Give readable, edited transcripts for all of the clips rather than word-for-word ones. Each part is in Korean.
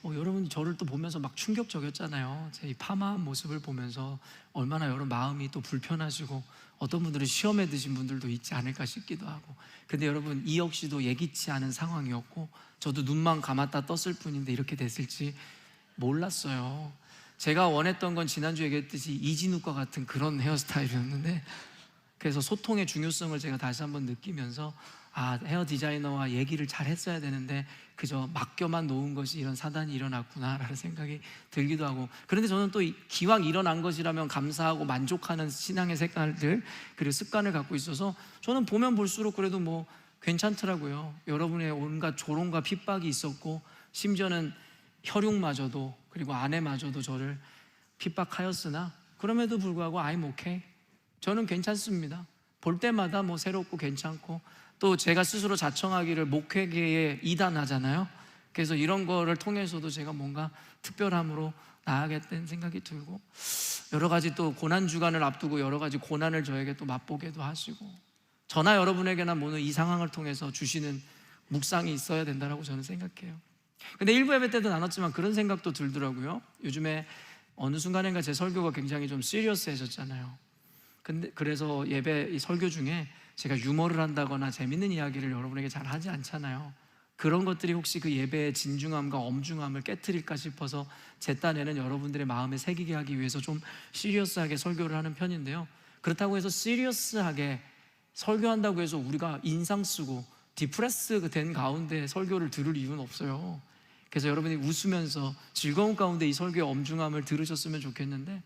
여러분 저를 또 보면서 막 충격적이었잖아요. 제 이 파마한 모습을 보면서 얼마나 여러분 마음이 또 불편하시고 어떤 분들은 시험에 드신 분들도 있지 않을까 싶기도 하고. 근데 여러분 이 역시도 예기치 않은 상황이었고 저도 눈만 감았다 떴을 뿐인데 이렇게 됐을지 몰랐어요. 제가 원했던 건 지난주에 얘기했듯이 이진욱과 같은 그런 헤어스타일이었는데, 그래서 소통의 중요성을 제가 다시 한번 느끼면서 헤어 디자이너와 얘기를 잘 했어야 되는데 그저 맡겨만 놓은 것이 이런 사단이 일어났구나라는 생각이 들기도 하고. 그런데 저는 또 기왕 일어난 것이라면 감사하고 만족하는 신앙의 색깔들 그리고 습관을 갖고 있어서 저는 보면 볼수록 그래도 뭐 괜찮더라고요. 여러분의 온갖 조롱과 핍박이 있었고 심지어는 혈육마저도 그리고 아내마저도 저를 핍박하였으나 그럼에도 불구하고 I'm okay, 저는 괜찮습니다. 볼 때마다 뭐 새롭고 괜찮고, 또 제가 스스로 자청하기를 목회계에 이단하잖아요. 그래서 이런 거를 통해서도 제가 뭔가 특별함으로 나아가겠다는 생각이 들고, 여러 가지 또 고난주간을 앞두고 여러 가지 고난을 저에게 또 맛보게도 하시고, 저나 여러분에게나 오늘 이 상황을 통해서 주시는 묵상이 있어야 된다고 저는 생각해요. 근데 일부 예배 때도 나눴지만 그런 생각도 들더라고요. 요즘에 어느 순간인가 제 설교가 굉장히 좀 시리어스해졌잖아요. 그래서 예배 이 설교 중에 제가 유머를 한다거나 재밌는 이야기를 여러분에게 잘 하지 않잖아요. 그런 것들이 혹시 그 예배의 진중함과 엄중함을 깨트릴까 싶어서 제 딴에는 여러분들의 마음에 새기게 하기 위해서 좀 시리어스하게 설교를 하는 편인데요, 그렇다고 해서 시리어스하게 설교한다고 해서 우리가 인상 쓰고 디프레스 된 가운데 설교를 들을 이유는 없어요. 그래서 여러분이 웃으면서 즐거운 가운데 이 설교의 엄중함을 들으셨으면 좋겠는데,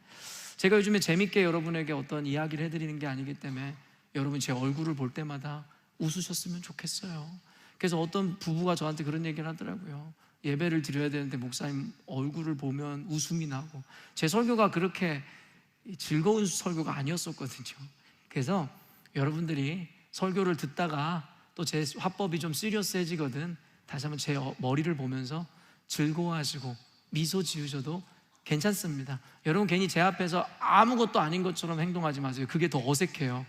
제가 요즘에 재밌게 여러분에게 어떤 이야기를 해드리는 게 아니기 때문에 여러분 제 얼굴을 볼 때마다 웃으셨으면 좋겠어요. 그래서 어떤 부부가 저한테 그런 얘기를 하더라고요. 예배를 드려야 되는데 목사님 얼굴을 보면 웃음이 나고. 제 설교가 그렇게 즐거운 설교가 아니었었거든요. 그래서 여러분들이 설교를 듣다가 또 제 화법이 좀 시리어스해지거든 다시 한번 제 머리를 보면서 즐거워하시고 미소 지으셔도 괜찮습니다. 여러분 괜히 제 앞에서 아무것도 아닌 것처럼 행동하지 마세요. 그게 더 어색해요.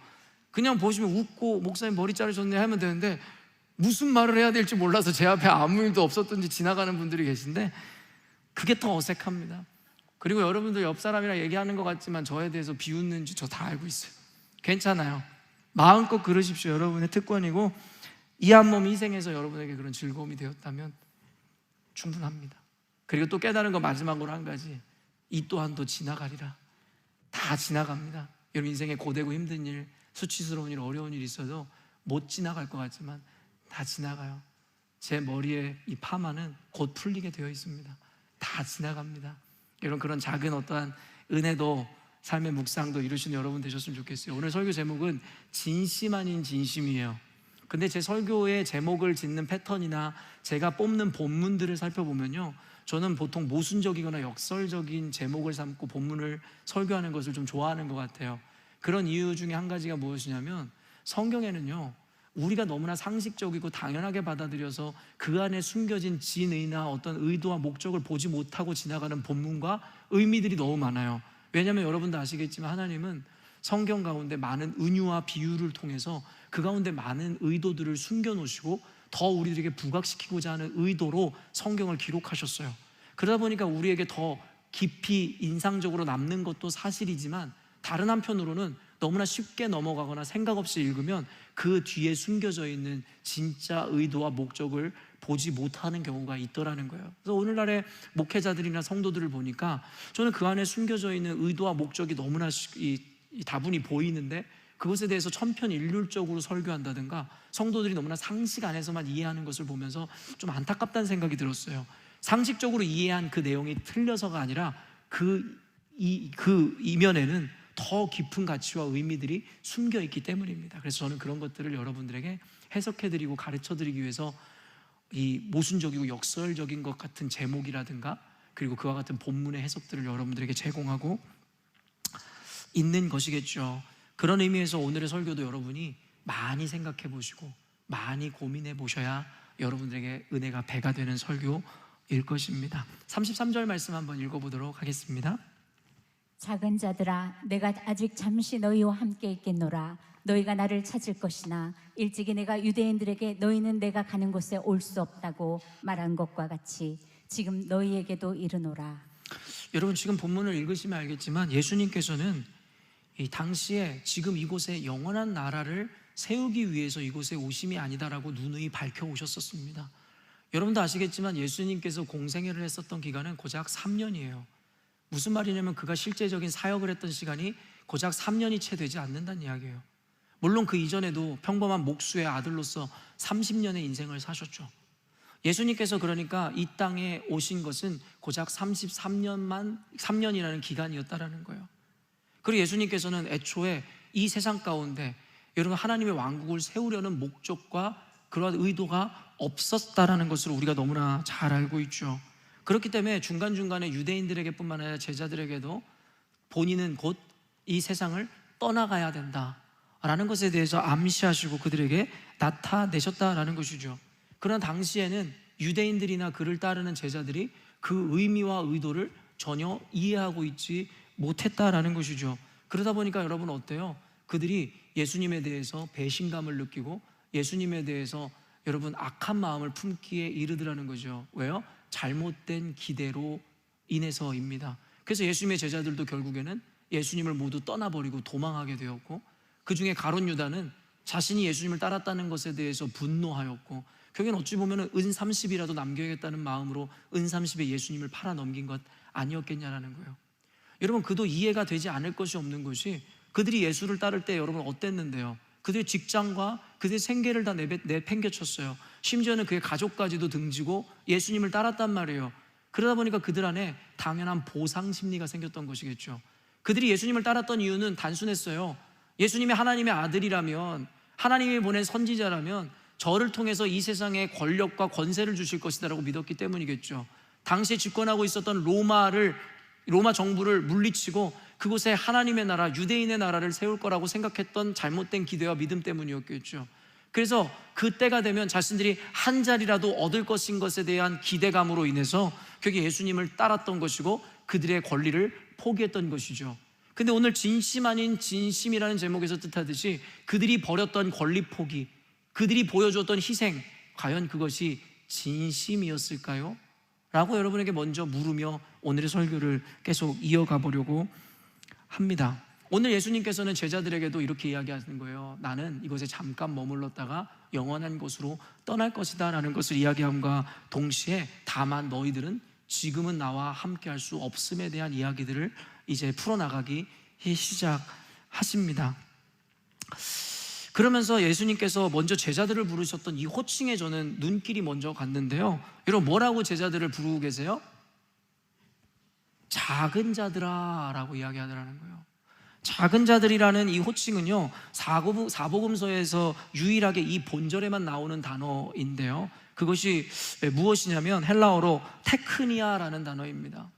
그냥 보시면 웃고 목사님 머리 자르셨네 하면 되는데 무슨 말을 해야 될지 몰라서 제 앞에 아무 일도 없었던지 지나가는 분들이 계신데 그게 더 어색합니다. 그리고 여러분들 옆 사람이랑 얘기하는 것 같지만 저에 대해서 비웃는지 저 다 알고 있어요. 괜찮아요. 마음껏 그러십시오. 여러분의 특권이고, 이 한 몸 희생해서 여러분에게 그런 즐거움이 되었다면 충분합니다. 그리고 또 깨달은 거 마지막으로 한 가지, 이 또한도 지나가리라. 다 지나갑니다. 여러분 인생에 고되고 힘든 일, 수치스러운 일, 어려운 일이 있어도 못 지나갈 것 같지만 다 지나가요. 제 머리에 이 파마는 곧 풀리게 되어 있습니다. 다 지나갑니다. 여러분 그런 작은 어떠한 은혜도 삶의 묵상도 이루시는 여러분 되셨으면 좋겠어요. 오늘 설교 제목은 진심 아닌 진심이에요. 근데 제 설교의 제목을 짓는 패턴이나 제가 뽑는 본문들을 살펴보면요, 저는 보통 모순적이거나 역설적인 제목을 삼고 본문을 설교하는 것을 좀 좋아하는 것 같아요. 그런 이유 중에 한 가지가 무엇이냐면, 성경에는요 우리가 너무나 상식적이고 당연하게 받아들여서 그 안에 숨겨진 진의나 어떤 의도와 목적을 보지 못하고 지나가는 본문과 의미들이 너무 많아요. 왜냐하면 여러분도 아시겠지만 하나님은 성경 가운데 많은 은유와 비유를 통해서 그 가운데 많은 의도들을 숨겨놓으시고 더 우리들에게 부각시키고자 하는 의도로 성경을 기록하셨어요. 그러다 보니까 우리에게 더 깊이 인상적으로 남는 것도 사실이지만, 다른 한편으로는 너무나 쉽게 넘어가거나 생각 없이 읽으면 그 뒤에 숨겨져 있는 진짜 의도와 목적을 보지 못하는 경우가 있더라는 거예요. 그래서 오늘날의 목회자들이나 성도들을 보니까 저는 그 안에 숨겨져 있는 의도와 목적이 너무나 다분히 보이는데, 그것에 대해서 천편일률적으로 설교한다든가 성도들이 너무나 상식 안에서만 이해하는 것을 보면서 좀 안타깝다는 생각이 들었어요. 상식적으로 이해한 그 내용이 틀려서가 아니라 그 이면에는 더 깊은 가치와 의미들이 숨겨 있기 때문입니다. 그래서 저는 그런 것들을 여러분들에게 해석해드리고 가르쳐드리기 위해서 이 모순적이고 역설적인 것 같은 제목이라든가 그리고 그와 같은 본문의 해석들을 여러분들에게 제공하고 있는 것이겠죠. 그런 의미에서 오늘의 설교도 여러분이 많이 생각해 보시고 많이 고민해 보셔야 여러분들에게 은혜가 배가 되는 설교일 것입니다. 33절 말씀 한번 읽어보도록 하겠습니다. 작은 자들아, 내가 아직 잠시 너희와 함께 있겠노라. 너희가 나를 찾을 것이나 일찍이 내가 유대인들에게 너희는 내가 가는 곳에 올 수 없다고 말한 것과 같이 지금 너희에게도 이르노라. 여러분, 지금 본문을 읽으시면 알겠지만 예수님께서는 이 당시에 지금 이곳에 영원한 나라를 세우기 위해서 이곳에 오심이 아니다라고 누누이 밝혀오셨었습니다. 여러분도 아시겠지만 예수님께서 공생애를 했었던 기간은 고작 3년이에요. 무슨 말이냐면 그가 실제적인 사역을 했던 시간이 고작 3년이 채 되지 않는다는 이야기예요. 물론 그 이전에도 평범한 목수의 아들로서 30년의 인생을 사셨죠. 예수님께서 그러니까 이 땅에 오신 것은 고작 3년이라는 기간이었다라는 거예요. 그리고 예수님께서는 애초에 이 세상 가운데 여러분 하나님의 왕국을 세우려는 목적과 그러한 의도가 없었다라는 것을 우리가 너무나 잘 알고 있죠. 그렇기 때문에 중간중간에 유대인들에게 뿐만 아니라 제자들에게도 본인은 곧 이 세상을 떠나가야 된다라는 것에 대해서 암시하시고 그들에게 나타내셨다라는 것이죠. 그러나 당시에는 유대인들이나 그를 따르는 제자들이 그 의미와 의도를 전혀 이해하고 있지 못했다라는 것이죠. 그러다 보니까 여러분 어때요? 그들이 예수님에 대해서 배신감을 느끼고 예수님에 대해서 여러분 악한 마음을 품기에 이르더라는 거죠. 왜요? 잘못된 기대로 인해서입니다. 그래서 예수님의 제자들도 결국에는 예수님을 모두 떠나버리고 도망하게 되었고, 그 중에 가룟 유다는 자신이 예수님을 따랐다는 것에 대해서 분노하였고, 결국엔 어찌 보면 은 30이라도 남겨야겠다는 마음으로 은 30에 예수님을 팔아 넘긴 것 아니었겠냐라는 거예요. 여러분, 그도 이해가 되지 않을 것이 없는 것이 그들이 예수를 따를 때 여러분 어땠는데요? 그들의 직장과 그들의 생계를 다 내팽개쳤어요. 심지어는 그의 가족까지도 등지고 예수님을 따랐단 말이에요. 그러다 보니까 그들 안에 당연한 보상 심리가 생겼던 것이겠죠. 그들이 예수님을 따랐던 이유는 단순했어요. 예수님이 하나님의 아들이라면, 하나님이 보낸 선지자라면 저를 통해서 이 세상에 권력과 권세를 주실 것이다라고 믿었기 때문이겠죠. 당시에 집권하고 있었던 로마 정부를 물리치고 그곳에 하나님의 나라, 유대인의 나라를 세울 거라고 생각했던 잘못된 기대와 믿음 때문이었겠죠. 그래서 그때가 되면 자신들이 한 자리라도 얻을 것인 것에 대한 기대감으로 인해서 결국 예수님을 따랐던 것이고 그들의 권리를 포기했던 것이죠. 근데 오늘 진심 아닌 진심이라는 제목에서 뜻하듯이 그들이 버렸던 권리 포기, 그들이 보여줬던 희생, 과연 그것이 진심이었을까요? 라고 여러분에게 먼저 물으며 오늘의 설교를 계속 이어가 보려고 합니다. 오늘 예수님께서는 제자들에게도 이렇게 이야기하는 거예요. 나는 이곳에 잠깐 머물렀다가 영원한 곳으로 떠날 것이다 라는 것을 이야기함과 동시에 다만 너희들은 지금은 나와 함께 할 수 없음에 대한 이야기들을 이제 풀어나가기 시작하십니다. 그러면서 예수님께서 먼저 제자들을 부르셨던 이 호칭에 저는 눈길이 먼저 갔는데요. 여러분, 뭐라고 제자들을 부르고 계세요? 작은 자들아 라고 이야기하더라는 거예요. 작은 자들이라는 이 호칭은요, 사복음서에서 유일하게 이 본절에만 나오는 단어인데요, 그것이 무엇이냐면 헬라어로 테크니아라는 단어입니다.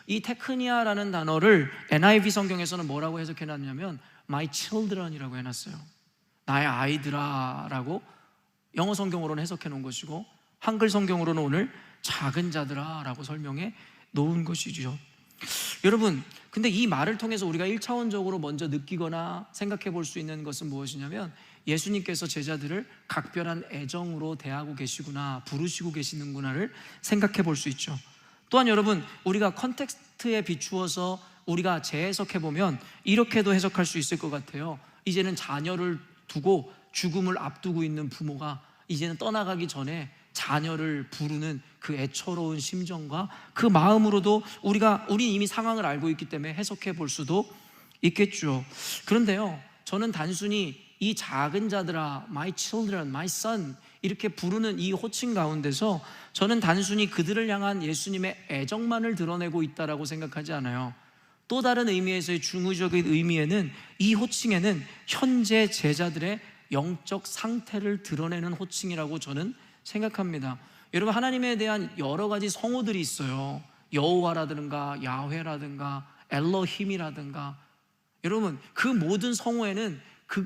이 테크니아라는 단어를 NIV 성경에서는 뭐라고 해석해놨냐면 My children이라고 해놨어요. 나의 아이들아 라고 영어 성경으로는 해석해 놓은 것이고, 한글 성경으로는 오늘 작은 자들아 라고 설명해 놓은 것이죠. 여러분, 근데 이 말을 통해서 우리가 1차원적으로 먼저 느끼거나 생각해 볼 수 있는 것은 무엇이냐면 예수님께서 제자들을 각별한 애정으로 대하고 계시구나, 부르시고 계시는구나를 생각해 볼 수 있죠. 또한 여러분, 우리가 컨텍스트에 비추어서 우리가 재해석해 보면 이렇게도 해석할 수 있을 것 같아요. 이제는 자녀를 두고 죽음을 앞두고 있는 부모가 이제는 떠나가기 전에 자녀를 부르는 그 애처로운 심정과 그 마음으로도 우리 이미 상황을 알고 있기 때문에 해석해 볼 수도 있겠죠. 그런데요, 저는 단순히 이 작은 자들아, my children, my son 이렇게 부르는 이 호칭 가운데서 저는 단순히 그들을 향한 예수님의 애정만을 드러내고 있다라고 생각하지 않아요. 또 다른 의미에서의 중의적인 의미에는 이 호칭에는 현재 제자들의 영적 상태를 드러내는 호칭이라고 저는 생각합니다. 여러분, 하나님에 대한 여러 가지 성호들이 있어요. 여호와라든가 야훼라든가 엘로힘이라든가. 여러분, 그 모든 성호에는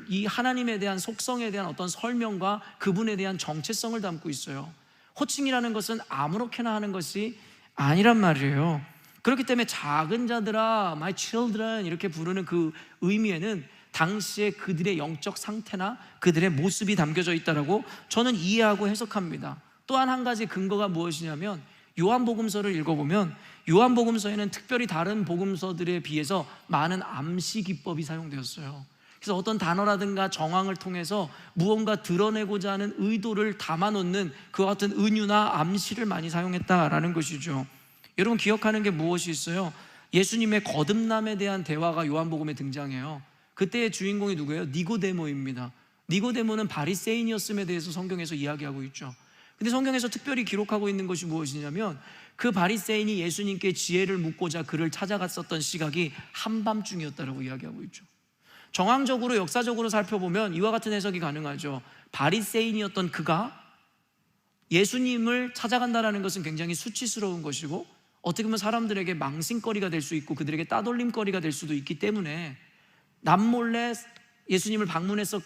이 하나님에 대한 속성에 대한 어떤 설명과 그분에 대한 정체성을 담고 있어요. 호칭이라는 것은 아무렇게나 하는 것이 아니란 말이에요. 그렇기 때문에 작은 자들아, my children 이렇게 부르는 그 의미에는 당시에 그들의 영적 상태나 그들의 모습이 담겨져 있다라고 저는 이해하고 해석합니다. 또한 한 가지 근거가 무엇이냐면 요한복음서를 읽어보면 요한복음서에는 특별히 다른 복음서들에 비해서 많은 암시 기법이 사용되었어요. 그래서 어떤 단어라든가 정황을 통해서 무언가 드러내고자 하는 의도를 담아놓는 그와 같은 은유나 암시를 많이 사용했다라는 것이죠. 여러분 기억하는 게 무엇이 있어요? 예수님의 거듭남에 대한 대화가 요한복음에 등장해요. 그때의 주인공이 누구예요? 니고데모입니다. 니고데모는 바리새인이었음에 대해서 성경에서 이야기하고 있죠. 근데 성경에서 특별히 기록하고 있는 것이 무엇이냐면 그 바리새인이 예수님께 지혜를 묻고자 그를 찾아갔었던 시각이 한밤중이었다라고 이야기하고 있죠. 정황적으로 역사적으로 살펴보면 이와 같은 해석이 가능하죠. 바리새인이었던 그가 예수님을 찾아간다는 것은 굉장히 수치스러운 것이고 어떻게 보면 사람들에게 망신거리가 될 수 있고 그들에게 따돌림거리가 될 수도 있기 때문에 남몰래 예수님을 방문했어야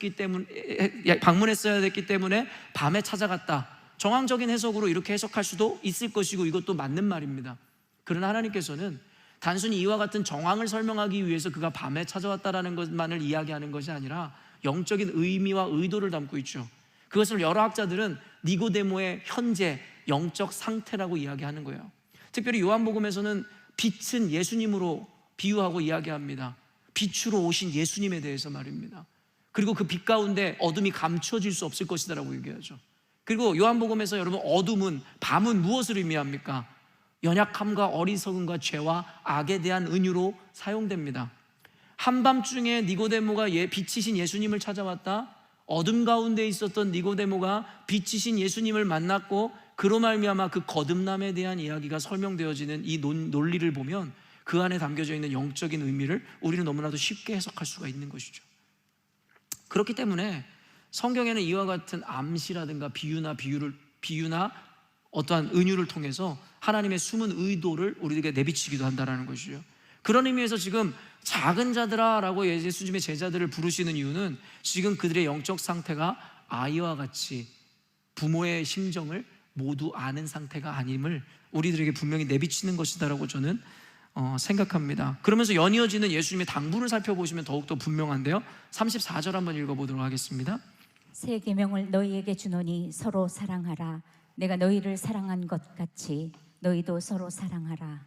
됐기 때문에 밤에 찾아갔다. 정황적인 해석으로 이렇게 해석할 수도 있을 것이고 이것도 맞는 말입니다. 그러나 하나님께서는 단순히 이와 같은 정황을 설명하기 위해서 그가 밤에 찾아왔다라는 것만을 이야기하는 것이 아니라 영적인 의미와 의도를 담고 있죠. 그것을 여러 학자들은 니고데모의 현재 영적 상태라고 이야기하는 거예요. 특별히 요한복음에서는 빛은 예수님으로 비유하고 이야기합니다. 빛으로 오신 예수님에 대해서 말입니다. 그리고 그 빛 가운데 어둠이 감춰질 수 없을 것이다라고 얘기하죠. 그리고 요한복음에서 여러분 어둠은 밤은 무엇을 의미합니까? 연약함과 어리석음과 죄와 악에 대한 은유로 사용됩니다. 한밤중에 니고데모가 빛이신 예수님을 찾아왔다. 어둠 가운데 있었던 니고데모가 빛이신 예수님을 만났고 그로 말미암아 그 거듭남에 대한 이야기가 설명되어지는 이 논리를 보면 그 안에 담겨져 있는 영적인 의미를 우리는 너무나도 쉽게 해석할 수가 있는 것이죠. 그렇기 때문에 성경에는 이와 같은 암시라든가 비유나 어떠한 은유를 통해서 하나님의 숨은 의도를 우리에게 내비치기도 한다는 것이죠. 그런 의미에서 지금 작은 자들아 라고 예수님의 제자들을 부르시는 이유는 지금 그들의 영적 상태가 아이와 같이 부모의 심정을 모두 아는 상태가 아님을 우리들에게 분명히 내비치는 것이다라고 저는 생각합니다. 그러면서 연이어지는 예수님의 당부를 살펴보시면 더욱더 분명한데요. 34절 한번 읽어보도록 하겠습니다. 새 계명을 너희에게 주노니 서로 사랑하라. 내가 너희를 사랑한 것 같이 너희도 서로 사랑하라.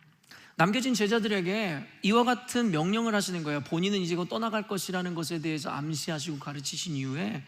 남겨진 제자들에게 이와 같은 명령을 하시는 거예요. 본인은 이제 곧 떠나갈 것이라는 것에 대해서 암시하시고 가르치신 이후에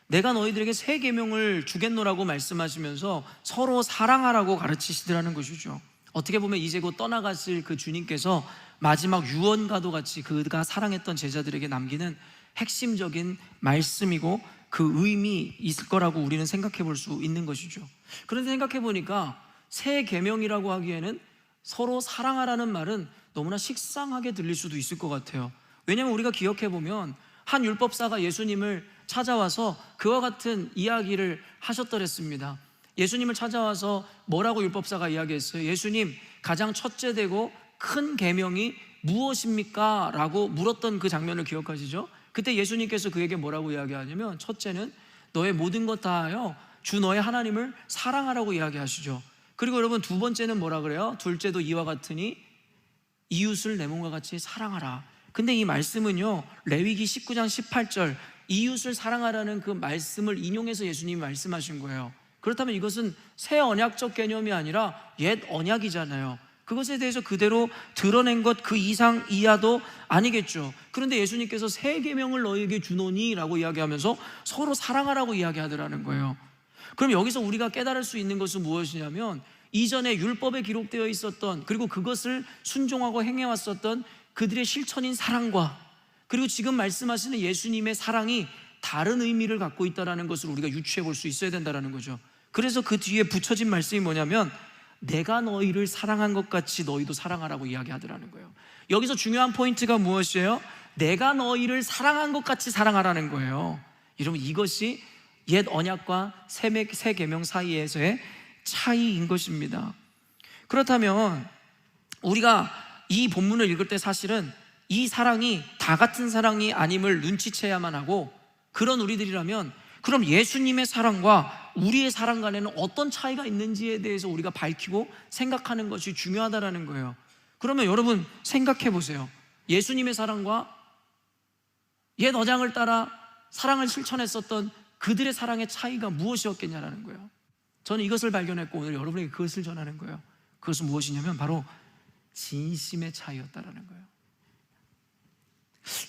내가 너희들에게 새 계명을 주겠노라고 말씀하시면서 서로 사랑하라고 가르치시더라는 것이죠. 어떻게 보면 이제 곧 떠나가실 그 주님께서 마지막 유언과도 같이 그가 사랑했던 제자들에게 남기는 핵심적인 말씀이고 그 의미 있을 거라고 우리는 생각해 볼 수 있는 것이죠. 그런데 생각해 보니까 새 계명이라고 하기에는 서로 사랑하라는 말은 너무나 식상하게 들릴 수도 있을 것 같아요. 왜냐하면 우리가 기억해 보면 한 율법사가 예수님을 찾아와서 그와 같은 이야기를 하셨더랬습니다. 예수님을 찾아와서 뭐라고 율법사가 이야기했어요? 예수님, 가장 첫째 되고 큰 계명이 무엇입니까? 라고 물었던 그 장면을 기억하시죠? 그때 예수님께서 그에게 뭐라고 이야기하냐면 첫째는 너의 모든 것 다하여 주 너의 하나님을 사랑하라고 이야기하시죠. 그리고 여러분 두 번째는 뭐라 그래요? 둘째도 이와 같으니 이웃을 내 몸과 같이 사랑하라. 근데 이 말씀은요, 레위기 19장 18절 이웃을 사랑하라는 그 말씀을 인용해서 예수님이 말씀하신 거예요. 그렇다면 이것은 새 언약적 개념이 아니라 옛 언약이잖아요. 그것에 대해서 그대로 드러낸 것 그 이상 이하도 아니겠죠. 그런데 예수님께서 새 계명을 너희에게 주노니 라고 이야기하면서 서로 사랑하라고 이야기하더라는 거예요. 그럼 여기서 우리가 깨달을 수 있는 것은 무엇이냐면 이전에 율법에 기록되어 있었던 그리고 그것을 순종하고 행해왔었던 그들의 실천인 사랑과 그리고 지금 말씀하시는 예수님의 사랑이 다른 의미를 갖고 있다는 것을 우리가 유추해 볼 수 있어야 된다는 거죠. 그래서 그 뒤에 붙여진 말씀이 뭐냐면 내가 너희를 사랑한 것 같이 너희도 사랑하라고 이야기하더라는 거예요. 여기서 중요한 포인트가 무엇이에요? 내가 너희를 사랑한 것 같이 사랑하라는 거예요. 여러분 이것이 옛 언약과 새 계명 사이에서의 차이인 것입니다. 그렇다면 우리가 이 본문을 읽을 때 사실은 이 사랑이 다 같은 사랑이 아님을 눈치채야만 하고 그런 우리들이라면 그럼 예수님의 사랑과 우리의 사랑 간에는 어떤 차이가 있는지에 대해서 우리가 밝히고 생각하는 것이 중요하다는 거예요. 그러면 여러분 생각해 보세요. 예수님의 사랑과 옛 어장을 따라 사랑을 실천했었던 그들의 사랑의 차이가 무엇이었겠냐라는 거예요. 저는 이것을 발견했고 오늘 여러분에게 그것을 전하는 거예요. 그것은 무엇이냐면 바로 진심의 차이였다라는 거예요.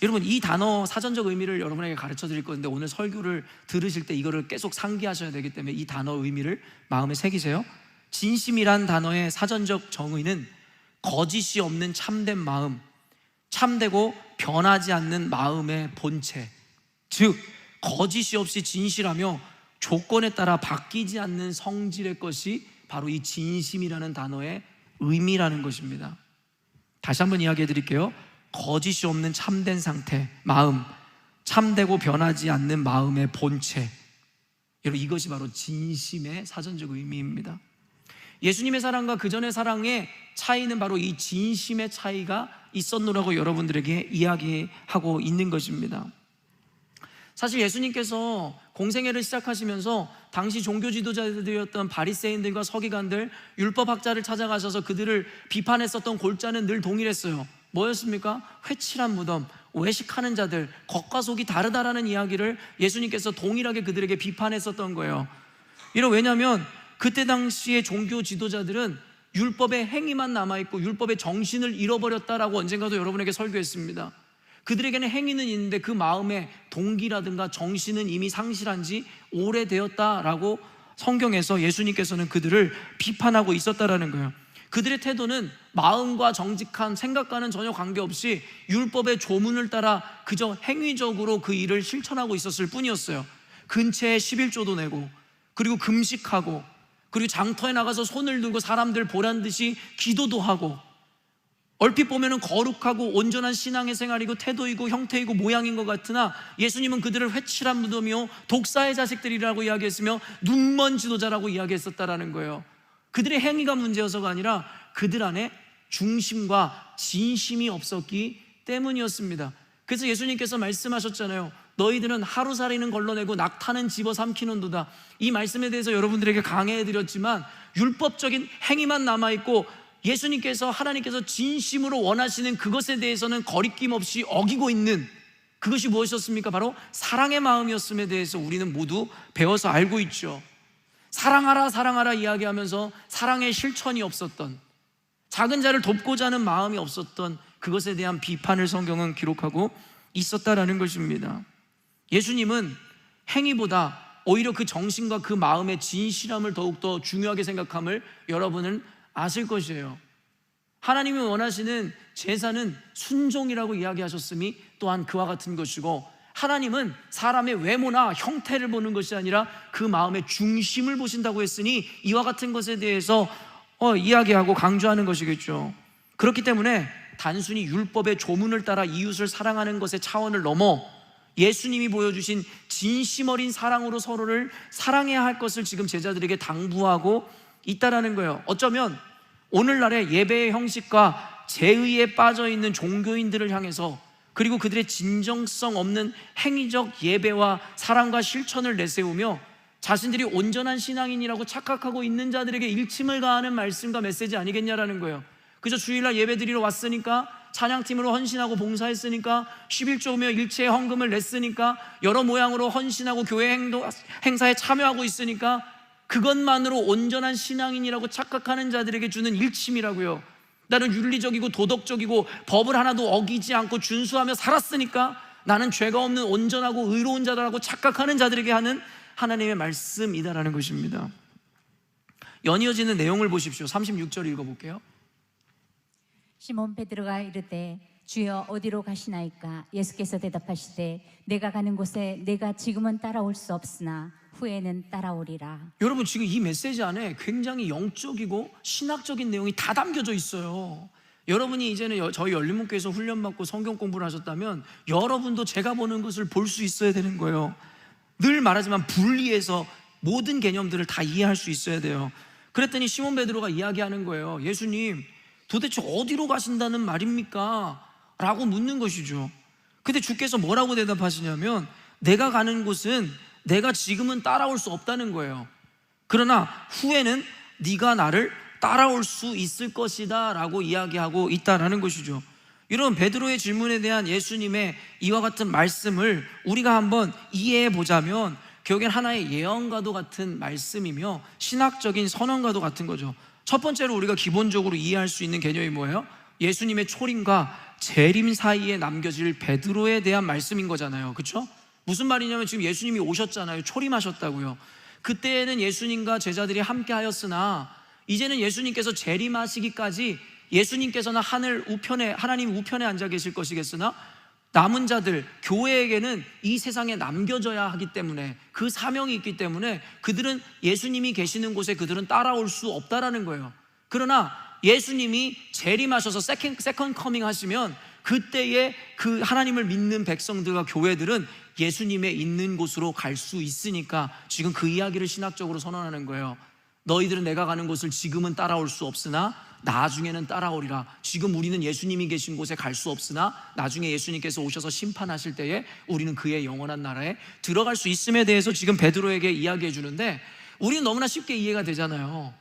여러분, 이 단어 사전적 의미를 여러분에게 가르쳐 드릴 건데 오늘 설교를 들으실 때 이거를 계속 상기하셔야 되기 때문에 이 단어 의미를 마음에 새기세요. 진심이란 단어의 사전적 정의는 거짓이 없는 참된 마음, 참되고 변하지 않는 마음의 본체, 즉 거짓이 없이 진실하며 조건에 따라 바뀌지 않는 성질의 것이 바로 이 진심이라는 단어의 의미라는 것입니다. 다시 한번 이야기해 드릴게요. 거짓이 없는 참된 상태, 마음, 참되고 변하지 않는 마음의 본체, 여러분 이것이 바로 진심의 사전적 의미입니다. 예수님의 사랑과 그전의 사랑의 차이는 바로 이 진심의 차이가 있었노라고 여러분들에게 이야기하고 있는 것입니다. 사실 예수님께서 공생애를 시작하시면서 당시 종교 지도자들이었던 바리새인들과 서기관들, 율법학자를 찾아가셔서 그들을 비판했었던 골자는 늘 동일했어요. 뭐였습니까? 회칠한 무덤, 외식하는 자들, 겉과 속이 다르다라는 이야기를 예수님께서 동일하게 그들에게 비판했었던 거예요. 왜냐하면 그때 당시의 종교 지도자들은 율법의 행위만 남아있고 율법의 정신을 잃어버렸다라고 언젠가도 여러분에게 설교했습니다. 그들에게는 행위는 있는데 그 마음의 동기라든가 정신은 이미 상실한 지 오래되었다라고 성경에서 예수님께서는 그들을 비판하고 있었다라는 거예요. 그들의 태도는 마음과 정직한 생각과는 전혀 관계없이 율법의 조문을 따라 그저 행위적으로 그 일을 실천하고 있었을 뿐이었어요. 근처에 11조도 내고, 그리고 금식하고, 그리고 장터에 나가서 손을 들고 사람들 보란 듯이 기도도 하고, 얼핏 보면은 거룩하고 온전한 신앙의 생활이고 태도이고 형태이고 모양인 것 같으나 예수님은 그들을 회칠한 무덤이요 독사의 자식들이라고 이야기했으며 눈먼 지도자라고 이야기했었다라는 거예요. 그들의 행위가 문제여서가 아니라 그들 안에 중심과 진심이 없었기 때문이었습니다. 그래서 예수님께서 말씀하셨잖아요. 너희들은 하루살이는 걸러내고 낙타는 집어삼키는도다. 이 말씀에 대해서 여러분들에게 강해해드렸지만 율법적인 행위만 남아있고 예수님께서, 하나님께서 진심으로 원하시는 그것에 대해서는 거리낌 없이 어기고 있는 그것이 무엇이었습니까? 바로 사랑의 마음이었음에 대해서 우리는 모두 배워서 알고 있죠. 사랑하라 사랑하라 이야기하면서 사랑의 실천이 없었던, 작은 자를 돕고자 하는 마음이 없었던 그것에 대한 비판을 성경은 기록하고 있었다라는 것입니다. 예수님은 행위보다 오히려 그 정신과 그 마음의 진실함을 더욱더 중요하게 생각함을 여러분은 아실 것이에요. 하나님이 원하시는 제사는 순종이라고 이야기하셨음이 또한 그와 같은 것이고, 하나님은 사람의 외모나 형태를 보는 것이 아니라 그 마음의 중심을 보신다고 했으니 이와 같은 것에 대해서 이야기하고 강조하는 것이겠죠. 그렇기 때문에 단순히 율법의 조문을 따라 이웃을 사랑하는 것의 차원을 넘어 예수님이 보여주신 진심 어린 사랑으로 서로를 사랑해야 할 것을 지금 제자들에게 당부하고 있다라는 거예요. 어쩌면 오늘날의 예배의 형식과 제의에 빠져있는 종교인들을 향해서, 그리고 그들의 진정성 없는 행위적 예배와 사랑과 실천을 내세우며 자신들이 온전한 신앙인이라고 착각하고 있는 자들에게 일침을 가하는 말씀과 메시지 아니겠냐라는 거예요. 그저 주일날 예배드리러 왔으니까, 찬양팀으로 헌신하고 봉사했으니까, 11조며 일체의 헌금을 냈으니까, 여러 모양으로 헌신하고 교회 행사에 참여하고 있으니까 그것만으로 온전한 신앙인이라고 착각하는 자들에게 주는 일침이라고요. 나는 윤리적이고 도덕적이고 법을 하나도 어기지 않고 준수하며 살았으니까 나는 죄가 없는 온전하고 의로운 자다라고 착각하는 자들에게 하는 하나님의 말씀이다라는 것입니다. 연이어지는 내용을 보십시오. 36절 읽어볼게요. 시몬 베드로가 이르되 주여 어디로 가시나이까? 예수께서 대답하시되 내가 가는 곳에 내가 지금은 따라올 수 없으나 후에는 따라오리라. 여러분, 지금 이 메시지 안에 굉장히 영적이고 신학적인 내용이 다 담겨져 있어요. 여러분이 이제는 저희 열린문교회에서 훈련받고 성경 공부를 하셨다면 여러분도 제가 보는 것을 볼 수 있어야 되는 거예요. 늘 말하지만 분리해서 모든 개념들을 다 이해할 수 있어야 돼요. 그랬더니 시몬 베드로가 이야기하는 거예요. 예수님, 도대체 어디로 가신다는 말입니까? 라고 묻는 것이죠. 근데 주께서 뭐라고 대답하시냐면 내가 가는 곳은 내가 지금은 따라올 수 없다는 거예요. 그러나 후에는 네가 나를 따라올 수 있을 것이다 라고 이야기하고 있다라는 것이죠. 여러분, 베드로의 질문에 대한 예수님의 이와 같은 말씀을 우리가 한번 이해해 보자면 결국엔 하나의 예언과도 같은 말씀이며 신학적인 선언과도 같은 거죠. 첫 번째로 우리가 기본적으로 이해할 수 있는 개념이 뭐예요? 예수님의 초림과 재림 사이에 남겨질 베드로에 대한 말씀인 거잖아요. 그렇죠? 무슨 말이냐면 지금 예수님이 오셨잖아요. 초림하셨다고요. 그때는 예수님과 제자들이 함께 하였으나 이제는 예수님께서 재림하시기까지 예수님께서는 하나님 우편에 앉아 계실 것이겠으나 남은 자들, 교회에게는 이 세상에 남겨져야 하기 때문에, 그 사명이 있기 때문에 그들은 예수님이 계시는 곳에 그들은 따라올 수 없다라는 거예요. 그러나 예수님이 재림하셔서 세컨 커밍 하시면 그때에 그 하나님을 믿는 백성들과 교회들은 예수님의 있는 곳으로 갈 수 있으니까 지금 그 이야기를 신학적으로 선언하는 거예요. 너희들은 내가 가는 곳을 지금은 따라올 수 없으나 나중에는 따라오리라. 지금 우리는 예수님이 계신 곳에 갈 수 없으나 나중에 예수님께서 오셔서 심판하실 때에 우리는 그의 영원한 나라에 들어갈 수 있음에 대해서 지금 베드로에게 이야기해 주는데, 우리는 너무나 쉽게 이해가 되잖아요.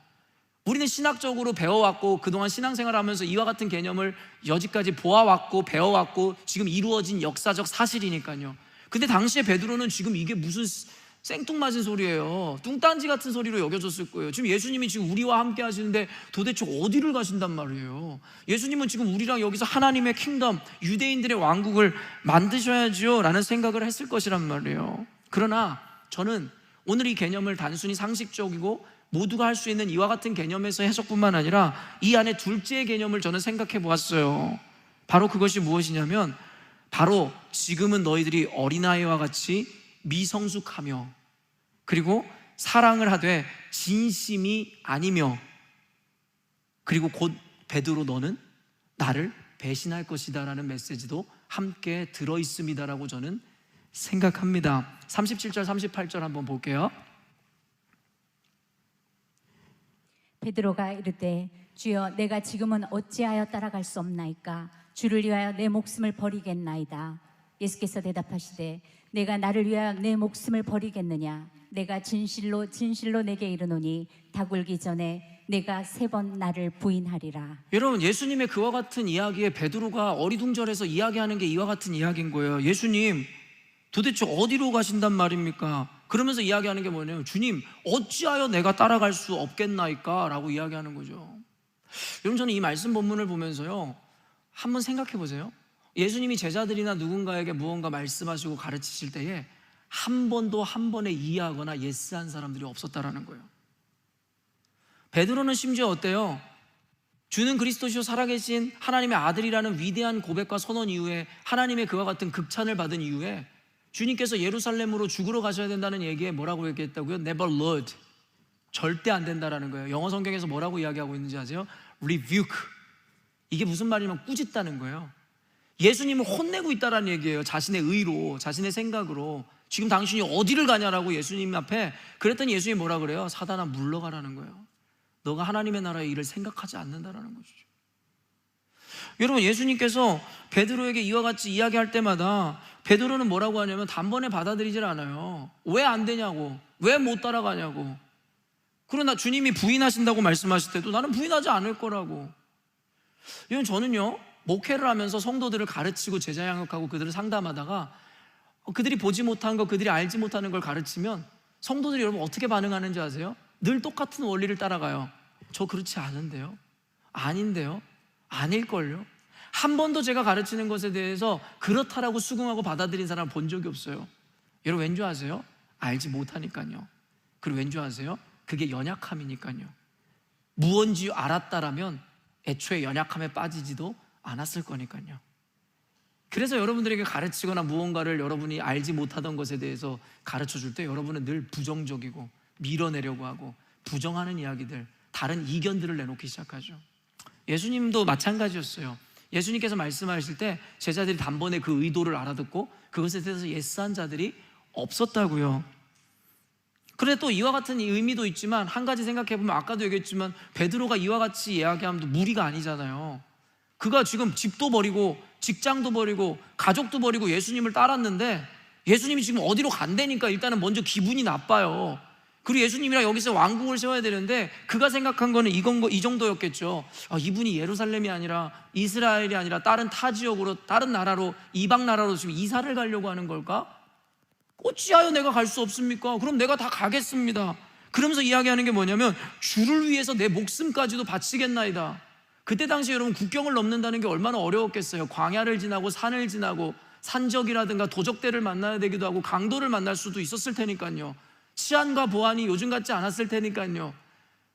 우리는 신학적으로 배워왔고 그동안 신앙생활을 하면서 이와 같은 개념을 여지까지 보아왔고 배워왔고 지금 이루어진 역사적 사실이니까요. 근데 당시에 베드로는 지금 이게 무슨 생뚱맞은 소리예요. 뚱딴지 같은 소리로 여겨졌을 거예요. 지금 예수님이 지금 우리와 함께 하시는데 도대체 어디를 가신단 말이에요. 예수님은 지금 우리랑 여기서 하나님의 킹덤, 유대인들의 왕국을 만드셔야죠 라는 생각을 했을 것이란 말이에요. 그러나 저는 오늘 이 개념을 단순히 상식적이고 모두가 할 수 있는 이와 같은 개념에서 해석뿐만 아니라 이 안에 둘째의 개념을 저는 생각해 보았어요. 바로 그것이 무엇이냐면, 바로 지금은 너희들이 어린아이와 같이 미성숙하며 그리고 사랑을 하되 진심이 아니며 그리고 곧 베드로 너는 나를 배신할 것이다 라는 메시지도 함께 들어있습니다라고 저는 생각합니다. 37절 38절 한번 볼게요. 베드로가 이르되 주여 내가 지금은 어찌하여 따라갈 수 없나이까? 주를 위하여 내 목숨을 버리겠나이다. 예수께서 대답하시되 내가 나를 위하여 내 목숨을 버리겠느냐? 내가 진실로 진실로 내게 이르노니 닭울기 전에 내가 3번 나를 부인하리라. 여러분, 예수님의 그와 같은 이야기에 베드로가 어리둥절해서 이야기하는 게 이와 같은 이야기인 거예요. 예수님 도대체 어디로 가신단 말입니까? 그러면서 이야기하는 게 뭐냐면, 주님 어찌하여 내가 따라갈 수 없겠나이까? 라고 이야기하는 거죠. 여러분, 저는 이 말씀 본문을 보면서요 한번 생각해 보세요. 예수님이 제자들이나 누군가에게 무언가 말씀하시고 가르치실 때에 한 번도 한 번에 이해하거나 예스한 사람들이 없었다라는 거예요. 베드로는 심지어 어때요? 주는 그리스도시요 살아계신 하나님의 아들이라는 위대한 고백과 선언 이후에, 하나님의 그와 같은 극찬을 받은 이후에 주님께서 예루살렘으로 죽으러 가셔야 된다는 얘기에 뭐라고 얘기했다고요? Never Lord, 절대 안 된다라는 거예요. 영어 성경에서 뭐라고 이야기하고 있는지 아세요? Rebuke. 이게 무슨 말이냐면 꾸짖다는 거예요. 예수님을 혼내고 있다라는 얘기예요. 자신의 의로, 자신의 생각으로. 지금 당신이 어디를 가냐라고 예수님 앞에 그랬더니 예수님이 뭐라 그래요? 사단아 물러가라는 거예요. 너가 하나님의 나라의 일을 생각하지 않는다라는 것이죠. 여러분, 예수님께서 베드로에게 이와 같이 이야기할 때마다 베드로는 뭐라고 하냐면 단번에 받아들이질 않아요. 왜 안 되냐고, 왜 못 따라가냐고. 그러나 주님이 부인하신다고 말씀하실 때도 나는 부인하지 않을 거라고. 여러분, 저는요 목회를 하면서 성도들을 가르치고 제자 양육하고 그들을 상담하다가 그들이 보지 못한 거, 그들이 알지 못하는 걸 가르치면 성도들이 여러분 어떻게 반응하는지 아세요? 늘 똑같은 원리를 따라가요. 저 그렇지 않은데요? 아닌데요? 아닐걸요? 한 번도 제가 가르치는 것에 대해서 그렇다라고 수긍하고 받아들인 사람 본 적이 없어요. 여러분, 왠 줄 아세요? 알지 못하니까요. 그리고 왠 줄 아세요? 그게 연약함이니까요. 무언지 알았다라면 애초에 연약함에 빠지지도 않았을 거니까요. 그래서 여러분들에게 가르치거나 무언가를 여러분이 알지 못하던 것에 대해서 가르쳐 줄 때 여러분은 늘 부정적이고 밀어내려고 하고 부정하는 이야기들, 다른 이견들을 내놓기 시작하죠. 예수님도 마찬가지였어요. 예수님께서 말씀하실 때 제자들이 단번에 그 의도를 알아듣고 그것에 대해서 예스한 자들이 없었다고요. 그런데 또 이와 같은 의미도 있지만 한 가지 생각해보면, 아까도 얘기했지만 베드로가 이와 같이 이야기하면 무리가 아니잖아요. 그가 지금 집도 버리고 직장도 버리고 가족도 버리고 예수님을 따랐는데 예수님이 지금 어디로 간다니까 일단은 먼저 기분이 나빠요. 그리고 예수님이랑 여기서 왕국을 세워야 되는데 그가 생각한 거는 이 정도였겠죠. 이분이 예루살렘이 아니라 이스라엘이 아니라 다른 타 지역으로, 다른 나라로, 이방 나라로 지금 이사를 가려고 하는 걸까? 어찌하여 내가 갈 수 없습니까? 그럼 내가 다 가겠습니다. 그러면서 이야기하는 게 뭐냐면 주를 위해서 내 목숨까지도 바치겠나이다. 그때 당시 여러분 국경을 넘는다는 게 얼마나 어려웠겠어요. 광야를 지나고 산을 지나고 산적이라든가 도적대를 만나야 되기도 하고 강도를 만날 수도 있었을 테니까요. 치안과 보안이 요즘 같지 않았을 테니까요.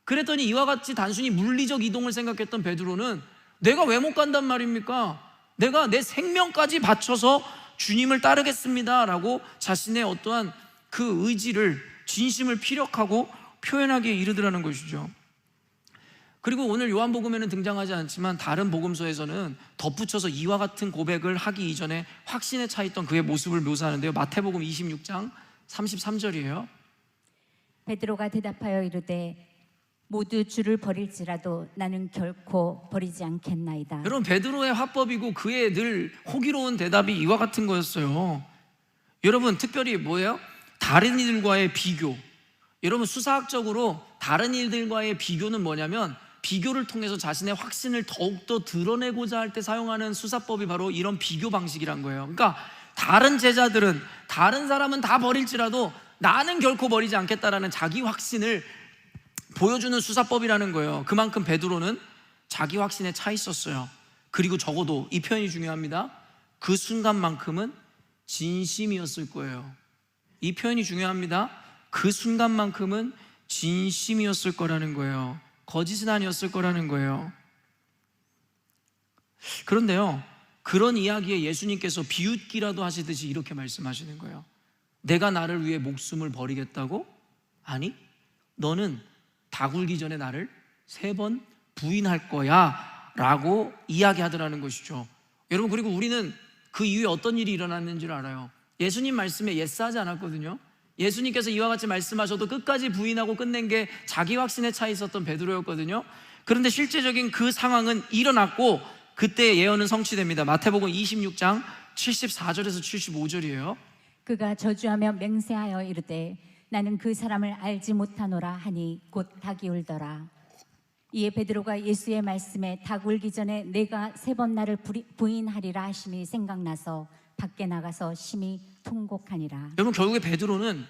그랬더니 이와 같이 단순히 물리적 이동을 생각했던 베드로는 내가 왜 못 간단 말입니까? 내가 내 생명까지 바쳐서 주님을 따르겠습니다 라고 자신의 어떠한 그 의지를, 진심을 피력하고 표현하기에 이르더라는 것이죠. 그리고 오늘 요한복음에는 등장하지 않지만 다른 복음서에서는 덧붙여서 이와 같은 고백을 하기 이전에 확신에 차 있던 그의 모습을 묘사하는데요. 마태복음 26장 33절이에요. 베드로가 대답하여 이르되 모두 주를 버릴지라도 나는 결코 버리지 않겠나이다. 여러분, 베드로의 화법이고 그의 늘 호기로운 대답이 이와 같은 거였어요. 여러분, 특별히 뭐예요? 다른 이들과의 비교. 여러분, 수사학적으로 다른 일들과의 비교는 뭐냐면 비교를 통해서 자신의 확신을 더욱더 드러내고자 할 때 사용하는 수사법이 바로 이런 비교 방식이란 거예요. 그러니까 다른 제자들은, 다른 사람은 다 버릴지라도 나는 결코 버리지 않겠다라는 자기 확신을 보여주는 수사법이라는 거예요. 그만큼 베드로는 자기 확신에 차 있었어요. 그리고 적어도 이 표현이 중요합니다. 그 순간만큼은 진심이었을 거예요. 이 표현이 중요합니다. 그 순간만큼은 진심이었을 거라는 거예요. 거짓은 아니었을 거라는 거예요. 그런데요, 그런 이야기에 예수님께서 비웃기라도 하시듯이 이렇게 말씀하시는 거예요. 내가 나를 위해 목숨을 버리겠다고? 아니, 너는 다 굴기 전에 나를 3번 부인할 거야 라고 이야기하더라는 것이죠. 여러분, 그리고 우리는 그 이후에 어떤 일이 일어났는지를 알아요. 예수님 말씀에 예스하지 않았거든요. 예수님께서 이와 같이 말씀하셔도 끝까지 부인하고 끝낸 게 자기 확신에 차 있었던 베드로였거든요. 그런데 실제적인 그 상황은 일어났고 그때 예언은 성취됩니다. 마태복음 26장 74절에서 75절이에요. 그가 저주하며 맹세하여 이르되 나는 그 사람을 알지 못하노라 하니 곧 닭이 울더라. 이에 베드로가 예수의 말씀에 닭 울기 전에 내가 3번 나를 부인하리라 하심이 생각나서 밖에 나가서 심히 통곡하니라. 여러분, 결국에 베드로는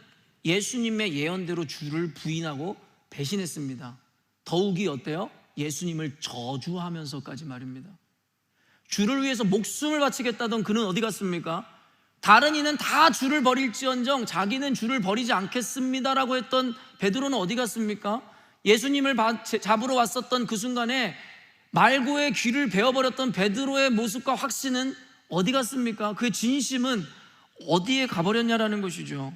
예수님의 예언대로 주를 부인하고 배신했습니다. 더욱이 어때요? 예수님을 저주하면서까지 말입니다. 주를 위해서 목숨을 바치겠다던 그는 어디 갔습니까? 다른 이는 다 주를 버릴지언정 자기는 주를 버리지 않겠습니다라고 했던 베드로는 어디 갔습니까? 예수님을 잡으러 왔었던 그 순간에 말고의 귀를 베어버렸던 베드로의 모습과 확신은 어디 갔습니까? 그의 진심은 어디에 가버렸냐라는 것이죠.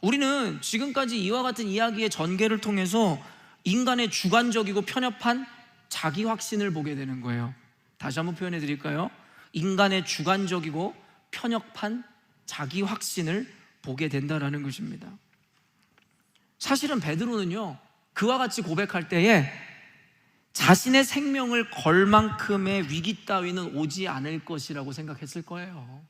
우리는 지금까지 이와 같은 이야기의 전개를 통해서 인간의 주관적이고 편협한 자기 확신을 보게 되는 거예요. 다시 한번 표현해 드릴까요? 인간의 주관적이고 편협한 자기 확신을 보게 된다라는 것입니다. 사실은 베드로는요, 그와 같이 고백할 때에 자신의 생명을 걸 만큼의 위기 따위는 오지 않을 것이라고 생각했을 거예요.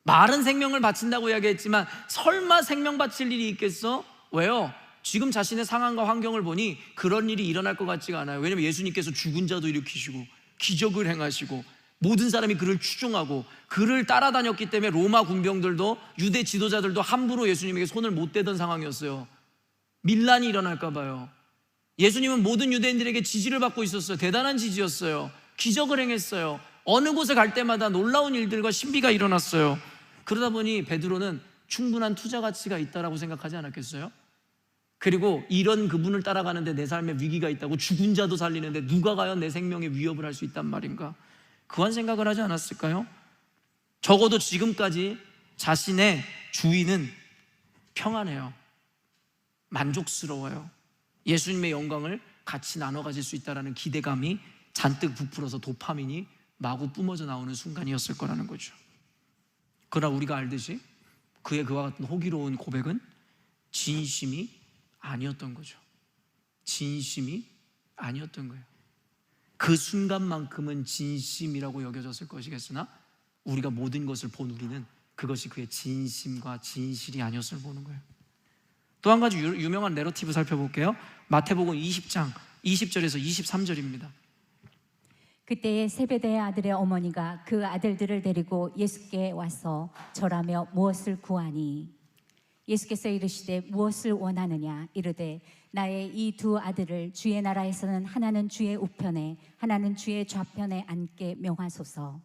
말은 생명을 바친다고 이야기했지만 설마 생명 바칠 일이 있겠어? 왜요? 지금 자신의 상황과 환경을 보니 그런 일이 일어날 것 같지가 않아요. 왜냐하면 예수님께서 죽은 자도 일으키시고 기적을 행하시고 모든 사람이 그를 추종하고 그를 따라다녔기 때문에 로마 군병들도 유대 지도자들도 함부로 예수님에게 손을 못 대던 상황이었어요. 밀란이 일어날까 봐요. 예수님은 모든 유대인들에게 지지를 받고 있었어요. 대단한 지지였어요. 기적을 행했어요. 어느 곳에 갈 때마다 놀라운 일들과 신비가 일어났어요. 그러다 보니 베드로는 충분한 투자 가치가 있다라고 생각하지 않았겠어요? 그리고 이런 그분을 따라가는데 내 삶에 위기가 있다고 죽은 자도 살리는데 누가 과연 내 생명에 위협을 할 수 있단 말인가? 그런 생각을 하지 않았을까요? 적어도 지금까지 자신의 주인은 평안해요. 만족스러워요. 예수님의 영광을 같이 나눠 가질 수 있다는 기대감이 잔뜩 부풀어서 도파민이 마구 뿜어져 나오는 순간이었을 거라는 거죠. 그러나 우리가 알듯이 그의 그와 같은 호기로운 고백은 진심이 아니었던 거죠. 진심이 아니었던 거예요. 그 순간만큼은 진심이라고 여겨졌을 것이겠으나 우리가 모든 것을 본 우리는 그것이 그의 진심과 진실이 아니었음을 보는 거예요. 또 한 가지 유명한 내러티브 살펴볼게요. 마태복음 20장 20절에서 23절입니다. 그때에 세베대의 아들의 어머니가 그 아들들을 데리고 예수께 와서 절하며 무엇을 구하니 예수께서 이르시되 무엇을 원하느냐 이르되 나의 이 두 아들을 주의 나라에서는 하나는 주의 우편에 하나는 주의 좌편에 앉게 명하소서.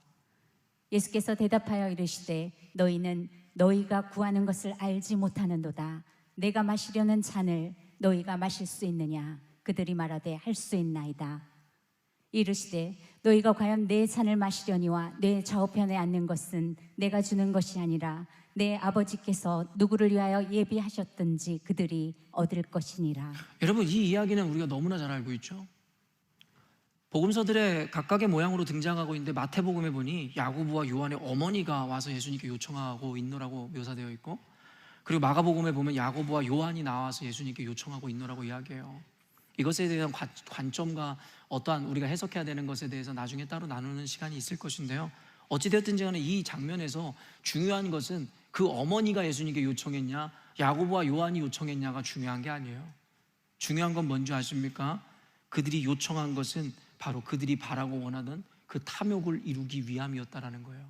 예수께서 대답하여 이르시되 너희는 너희가 구하는 것을 알지 못하는도다. 내가 마시려는 잔을 너희가 마실 수 있느냐? 그들이 말하되 할 수 있나이다. 이르시되 너희가 과연 내 잔을 마시려니와 내 좌우편에 앉는 것은 내가 주는 것이 아니라 내 아버지께서 누구를 위하여 예비하셨든지 그들이 얻을 것이니라. 여러분, 이 이야기는 우리가 너무나 잘 알고 있죠. 복음서들의 각각의 모양으로 등장하고 있는데 마태복음에 보니 야고보와 요한의 어머니가 와서 예수님께 요청하고 있노라고 묘사되어 있고, 그리고 마가복음에 보면 야고보와 요한이 나와서 예수님께 요청하고 있노라고 이야기해요. 이것에 대한 관점과 어떠한 우리가 해석해야 되는 것에 대해서 나중에 따로 나누는 시간이 있을 것인데요, 어찌되었든지 간에 이 장면에서 중요한 것은 그 어머니가 예수님께 요청했냐, 야고보와 요한이 요청했냐가 중요한 게 아니에요. 중요한 건 뭔지 아십니까? 그들이 요청한 것은 바로 그들이 바라고 원하던 그 탐욕을 이루기 위함이었다라는 거예요.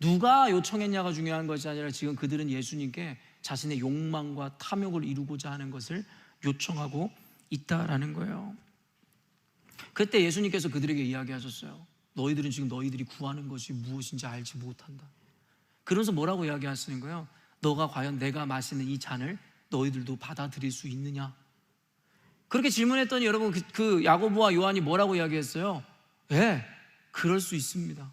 누가 요청했냐가 중요한 것이 아니라 지금 그들은 예수님께 자신의 욕망과 탐욕을 이루고자 하는 것을 요청하고 있다라는 거예요. 그때 예수님께서 그들에게 이야기하셨어요. 너희들은 지금 너희들이 구하는 것이 무엇인지 알지 못한다. 그러면서 뭐라고 이야기하시는 거예요? 너가 과연 내가 마시는 이 잔을 너희들도 받아들일 수 있느냐? 그렇게 질문했더니 여러분 그 야고보와 요한이 뭐라고 이야기했어요? 네, 그럴 수 있습니다.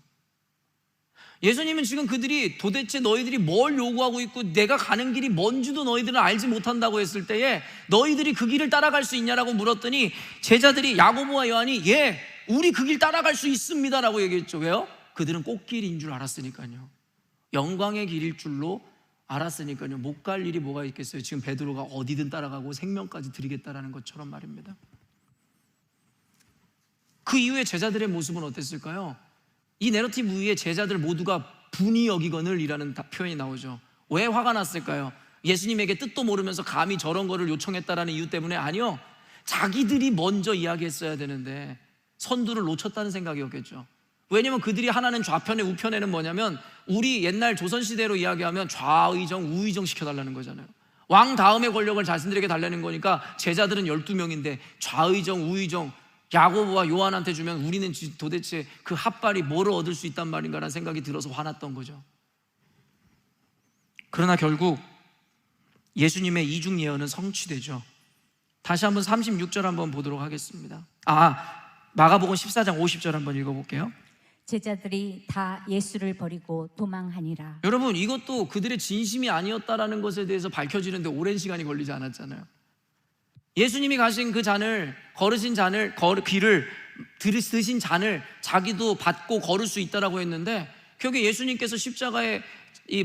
예수님은 지금 그들이 도대체 너희들이 뭘 요구하고 있고 내가 가는 길이 뭔지도 너희들은 알지 못한다고 했을 때에 너희들이 그 길을 따라갈 수 있냐라고 물었더니 제자들이 야고보와 요한이 예, 우리 그 길 따라갈 수 있습니다 라고 얘기했죠. 왜요? 그들은 꽃길인 줄 알았으니까요. 영광의 길일 줄로 알았으니까요. 못 갈 일이 뭐가 있겠어요. 지금 베드로가 어디든 따라가고 생명까지 드리겠다라는 것처럼 말입니다. 그 이후에 제자들의 모습은 어땠을까요? 이 내러티브 위에 제자들 모두가 분이 여기거늘 이라는 표현이 나오죠. 왜 화가 났을까요? 예수님에게 뜻도 모르면서 감히 저런 거를 요청했다라는 이유 때문에? 아니요, 자기들이 먼저 이야기했어야 되는데 선두를 놓쳤다는 생각이었겠죠. 왜냐면 그들이 하나는 좌편에 우편에는 뭐냐면 우리 옛날 조선시대로 이야기하면 좌의정 우의정 시켜달라는 거잖아요. 왕 다음의 권력을 자신들에게 달라는 거니까 제자들은 12명인데 좌의정 우의정 야고보와 요한한테 주면 우리는 도대체 그 핫발이 뭐를 얻을 수 있단 말인가라는 생각이 들어서 화났던 거죠. 그러나 결국 예수님의 이중 예언은 성취되죠. 다시 한번 36절 한번 보도록 하겠습니다. 마가복음 14장 50절 한번 읽어볼게요. 제자들이 다 예수를 버리고 도망하니라. 여러분, 이것도 그들의 진심이 아니었다라는 것에 대해서 밝혀지는데 오랜 시간이 걸리지 않았잖아요. 예수님이 가신 그 잔을, 걸으신 잔을, 귀를 드신 잔을 자기도 받고 걸을 수 있다라고 했는데 결국 예수님께서 십자가에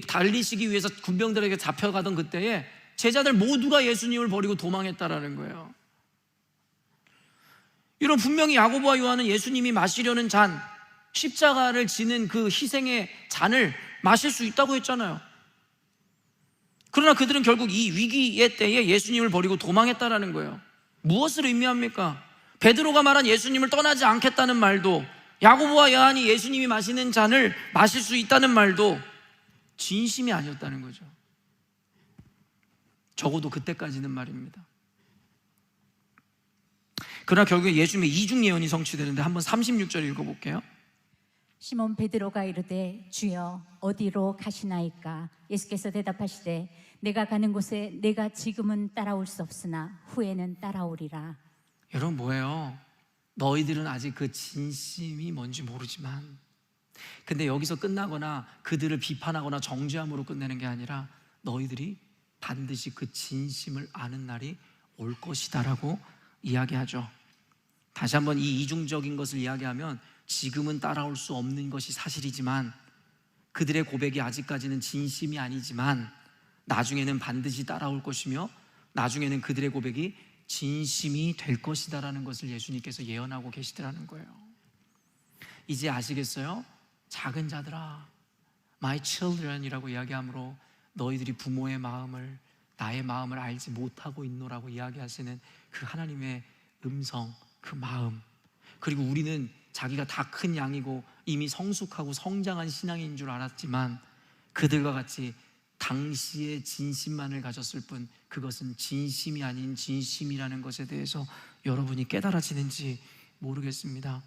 달리시기 위해서 군병들에게 잡혀가던 그때에 제자들 모두가 예수님을 버리고 도망했다라는 거예요. 이런 분명히 야고보와 요한은 예수님이 마시려는 잔, 십자가를 지는 그 희생의 잔을 마실 수 있다고 했잖아요. 그러나 그들은 결국 이 위기의 때에 예수님을 버리고 도망했다라는 거예요. 무엇을 의미합니까? 베드로가 말한 예수님을 떠나지 않겠다는 말도, 야고보와 요한이 예수님이 마시는 잔을 마실 수 있다는 말도 진심이 아니었다는 거죠. 적어도 그때까지는 말입니다. 그러나 결국에 예수님의 이중 예언이 성취되는데 한번 36절 읽어볼게요. 시몬 베드로가 이르되 주여 어디로 가시나이까? 예수께서 대답하시되 내가 가는 곳에 내가 지금은 따라올 수 없으나 후에는 따라오리라. 여러분, 뭐예요? 너희들은 아직 그 진심이 뭔지 모르지만, 근데 여기서 끝나거나 그들을 비판하거나 정죄함으로 끝내는 게 아니라 너희들이 반드시 그 진심을 아는 날이 올 것이다라고 이야기하죠. 다시 한번 이 이중적인 것을 이야기하면 지금은 따라올 수 없는 것이 사실이지만 그들의 고백이 아직까지는 진심이 아니지만 나중에는 반드시 따라올 것이며 나중에는 그들의 고백이 진심이 될 것이다라는 것을 예수님께서 예언하고 계시더라는 거예요. 이제 아시겠어요? 작은 자들아, my children이라고 이야기함으로 너희들이 부모의 마음을 나의 마음을 알지 못하고 있노라고 이야기하시는 그 하나님의 음성, 그 마음. 그리고 우리는 자기가 다 큰 양이고 이미 성숙하고 성장한 신앙인 줄 알았지만 그들과 같이 당시의 진심만을 가졌을 뿐 그것은 진심이 아닌 진심이라는 것에 대해서 여러분이 깨달아지는지 모르겠습니다.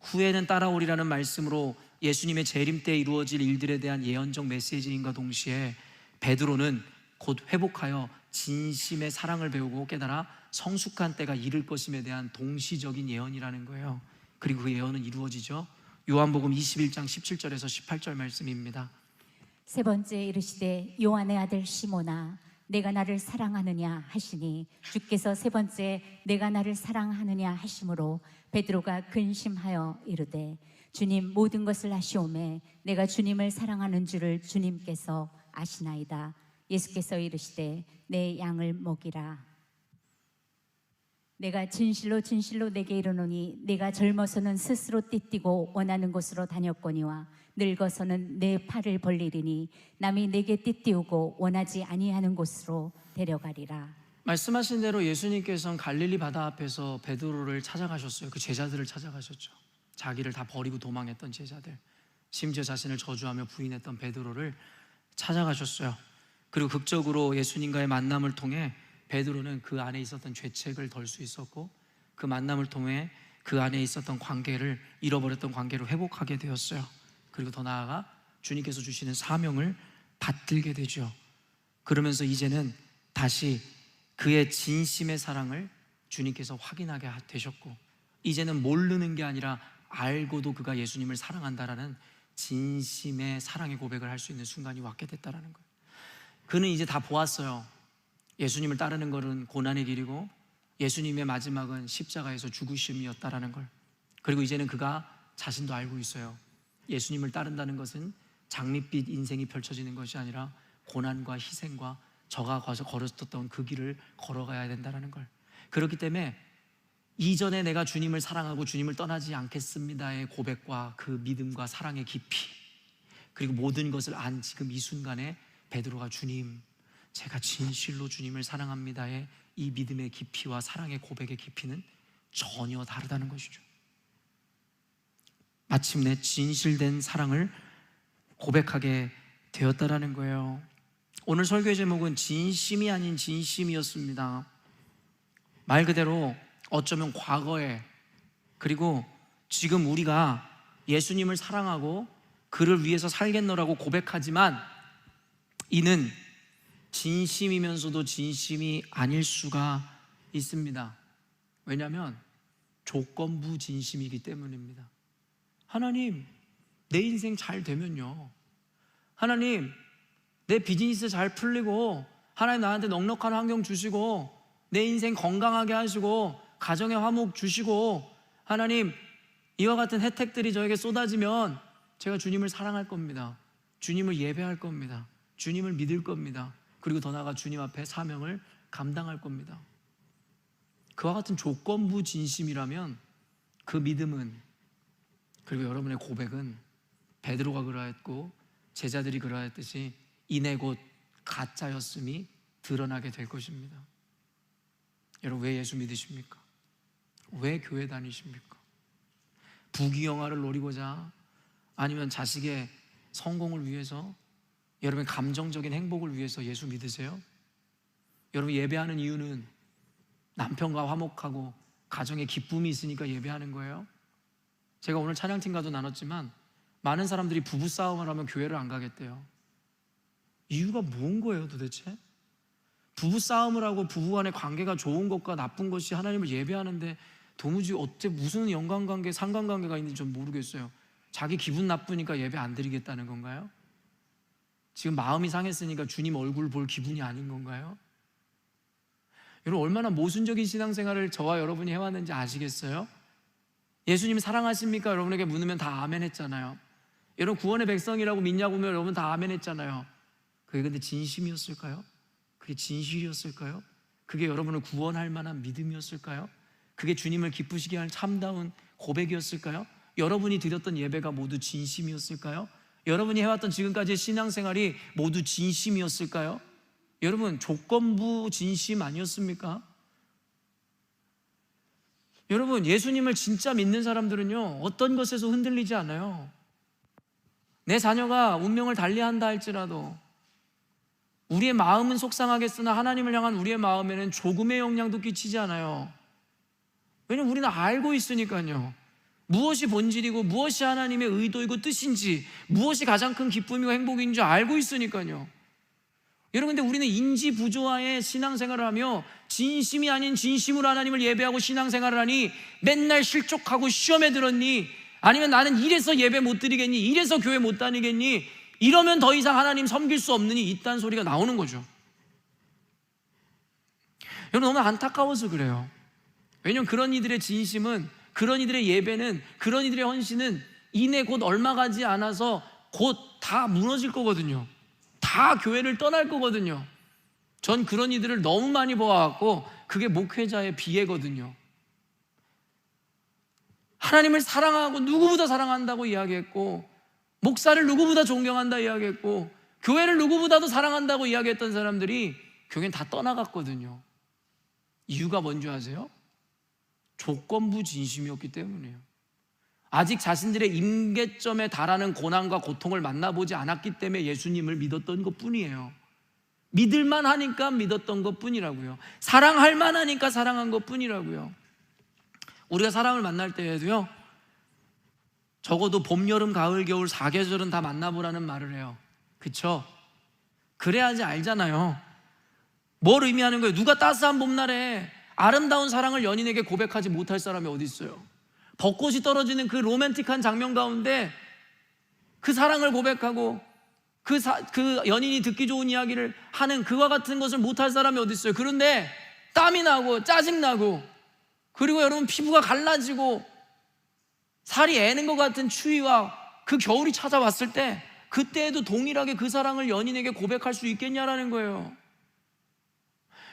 후에는 따라오리라는 말씀으로 예수님의 재림 때 이루어질 일들에 대한 예언적 메시지인과 동시에 베드로는 곧 회복하여 진심의 사랑을 배우고 깨달아 성숙한 때가 이를 것임에 대한 동시적인 예언이라는 거예요. 그리고 그 예언은 이루어지죠. 요한복음 21장 17절에서 18절 말씀입니다. 세 번째 이르시되 요한의 아들 시몬아 내가 나를 사랑하느냐 하시니 주께서 세 번째 내가 나를 사랑하느냐 하심으로 베드로가 근심하여 이르되 주님 모든 것을 아시오매 내가 주님을 사랑하는 줄을 주님께서 아시나이다. 예수께서 이르시되 내 양을 먹이라. 내가 진실로 진실로 내게 이르노니 내가 젊어서는 스스로 띠띠고 원하는 곳으로 다녔거니와 늙어서는 내 팔을 벌리리니 남이 내게 띠띠우고 원하지 아니하는 곳으로 데려가리라. 말씀하신 대로 예수님께서는 갈릴리 바다 앞에서 베드로를 찾아가셨어요. 그 제자들을 찾아가셨죠. 자기를 다 버리고 도망했던 제자들, 심지어 자신을 저주하며 부인했던 베드로를 찾아가셨어요. 그리고 극적으로 예수님과의 만남을 통해 베드로는 그 안에 있었던 죄책을 덜 수 있었고 그 만남을 통해 그 안에 있었던 관계를, 잃어버렸던 관계를 회복하게 되었어요. 그리고 더 나아가 주님께서 주시는 사명을 받들게 되죠. 그러면서 이제는 다시 그의 진심의 사랑을 주님께서 확인하게 되셨고 이제는 모르는 게 아니라 알고도 그가 예수님을 사랑한다라는 진심의 사랑의 고백을 할 수 있는 순간이 왔게 됐다라는 거예요. 그는 이제 다 보았어요. 예수님을 따르는 것은 고난의 길이고 예수님의 마지막은 십자가에서 죽으심이었다라는 걸. 그리고 이제는 그가 자신도 알고 있어요. 예수님을 따른다는 것은 장밋빛 인생이 펼쳐지는 것이 아니라 고난과 희생과 저가 걸었었던 그 길을 걸어가야 된다는 걸. 그렇기 때문에 이전에 내가 주님을 사랑하고 주님을 떠나지 않겠습니다의 고백과 그 믿음과 사랑의 깊이, 그리고 모든 것을 안 지금 이 순간에 베드로가 주님, 제가 진실로 주님을 사랑합니다의 이 믿음의 깊이와 사랑의 고백의 깊이는 전혀 다르다는 것이죠. 마침내 진실된 사랑을 고백하게 되었다라는 거예요. 오늘 설교의 제목은 진심이 아닌 진심이었습니다. 말 그대로 어쩌면 과거에, 그리고 지금 우리가 예수님을 사랑하고 그를 위해서 살겠노라고 고백하지만 이는 진심이면서도 진심이 아닐 수가 있습니다. 왜냐하면 조건부 진심이기 때문입니다. 하나님, 내 인생 잘 되면요, 하나님, 내 비즈니스 잘 풀리고 하나님 나한테 넉넉한 환경 주시고 내 인생 건강하게 하시고 가정의 화목 주시고 하나님 이와 같은 혜택들이 저에게 쏟아지면 제가 주님을 사랑할 겁니다. 주님을 예배할 겁니다. 주님을 믿을 겁니다. 그리고 더 나아가 주님 앞에 사명을 감당할 겁니다. 그와 같은 조건부 진심이라면 그 믿음은, 그리고 여러분의 고백은 베드로가 그러했고 제자들이 그러했듯이 이내 곧 가짜였음이 드러나게 될 것입니다. 여러분, 왜 예수 믿으십니까? 왜 교회 다니십니까? 부귀영화를 노리고자, 아니면 자식의 성공을 위해서, 여러분의 감정적인 행복을 위해서 예수 믿으세요? 여러분 예배하는 이유는 남편과 화목하고 가정에 기쁨이 있으니까 예배하는 거예요? 제가 오늘 찬양팀과도 나눴지만 많은 사람들이 부부싸움을 하면 교회를 안 가겠대요. 이유가 뭔 거예요 도대체? 부부싸움을 하고 부부간의 관계가 좋은 것과 나쁜 것이 하나님을 예배하는데 도무지 무슨 연관관계, 상관관계가 있는지 좀 모르겠어요. 자기 기분 나쁘니까 예배 안 드리겠다는 건가요? 지금 마음이 상했으니까 주님 얼굴 볼 기분이 아닌 건가요? 여러분, 얼마나 모순적인 신앙생활을 저와 여러분이 해왔는지 아시겠어요? 예수님 사랑하십니까? 여러분에게 묻으면 다 아멘 했잖아요. 여러분 구원의 백성이라고 믿냐고 하면 여러분 다 아멘 했잖아요. 그게 근데 진심이었을까요? 그게 진실이었을까요? 그게 여러분을 구원할 만한 믿음이었을까요? 그게 주님을 기쁘시게 할 참다운 고백이었을까요? 여러분이 드렸던 예배가 모두 진심이었을까요? 여러분이 해왔던 지금까지의 신앙생활이 모두 진심이었을까요? 여러분, 조건부 진심 아니었습니까? 여러분, 예수님을 진짜 믿는 사람들은요, 어떤 것에서 흔들리지 않아요. 내 자녀가 운명을 달리한다 할지라도 우리의 마음은 속상하겠으나 하나님을 향한 우리의 마음에는 조금의 영향도 끼치지 않아요. 왜냐면 우리는 알고 있으니까요. 무엇이 본질이고 무엇이 하나님의 의도이고 뜻인지, 무엇이 가장 큰 기쁨이고 행복인 줄 알고 있으니까요. 여러분, 근데 우리는 인지 부조화의 신앙생활을 하며 진심이 아닌 진심으로 하나님을 예배하고 신앙생활을 하니 맨날 실족하고 시험에 들었니? 아니면 나는 이래서 예배 못 드리겠니? 이래서 교회 못 다니겠니? 이러면 더 이상 하나님 섬길 수 없느니 이딴 소리가 나오는 거죠. 여러분, 너무 안타까워서 그래요. 왜냐하면 그런 이들의 진심은, 그런 이들의 예배는, 그런 이들의 헌신은 이내 곧 얼마 가지 않아서 곧 다 무너질 거거든요. 다 교회를 떠날 거거든요. 전 그런 이들을 너무 많이 보아왔고 그게 목회자의 비애거든요. 하나님을 사랑하고 누구보다 사랑한다고 이야기했고, 목사를 누구보다 존경한다 이야기했고, 교회를 누구보다도 사랑한다고 이야기했던 사람들이 교회는 다 떠나갔거든요. 이유가 뭔지 아세요? 조건부 진심이었기 때문이에요. 아직 자신들의 임계점에 달하는 고난과 고통을 만나보지 않았기 때문에 예수님을 믿었던 것 뿐이에요. 믿을만 하니까 믿었던 것 뿐이라고요. 사랑할 만하니까 사랑한 것 뿐이라고요. 우리가 사람을 만날 때에도요, 적어도 봄, 여름, 가을, 겨울 4계절은 다 만나보라는 말을 해요. 그쵸? 그래야지 알잖아요. 뭘 의미하는 거예요? 누가 따스한 봄날에 아름다운 사랑을 연인에게 고백하지 못할 사람이 어디 있어요? 벚꽃이 떨어지는 그 로맨틱한 장면 가운데 그 사랑을 고백하고 그 연인이 듣기 좋은 이야기를 하는 그와 같은 것을 못할 사람이 어디 있어요? 그런데 땀이 나고 짜증나고, 그리고 여러분 피부가 갈라지고 살이 애는 것 같은 추위와 그 겨울이 찾아왔을 때 그때에도 동일하게 그 사랑을 연인에게 고백할 수 있겠냐라는 거예요.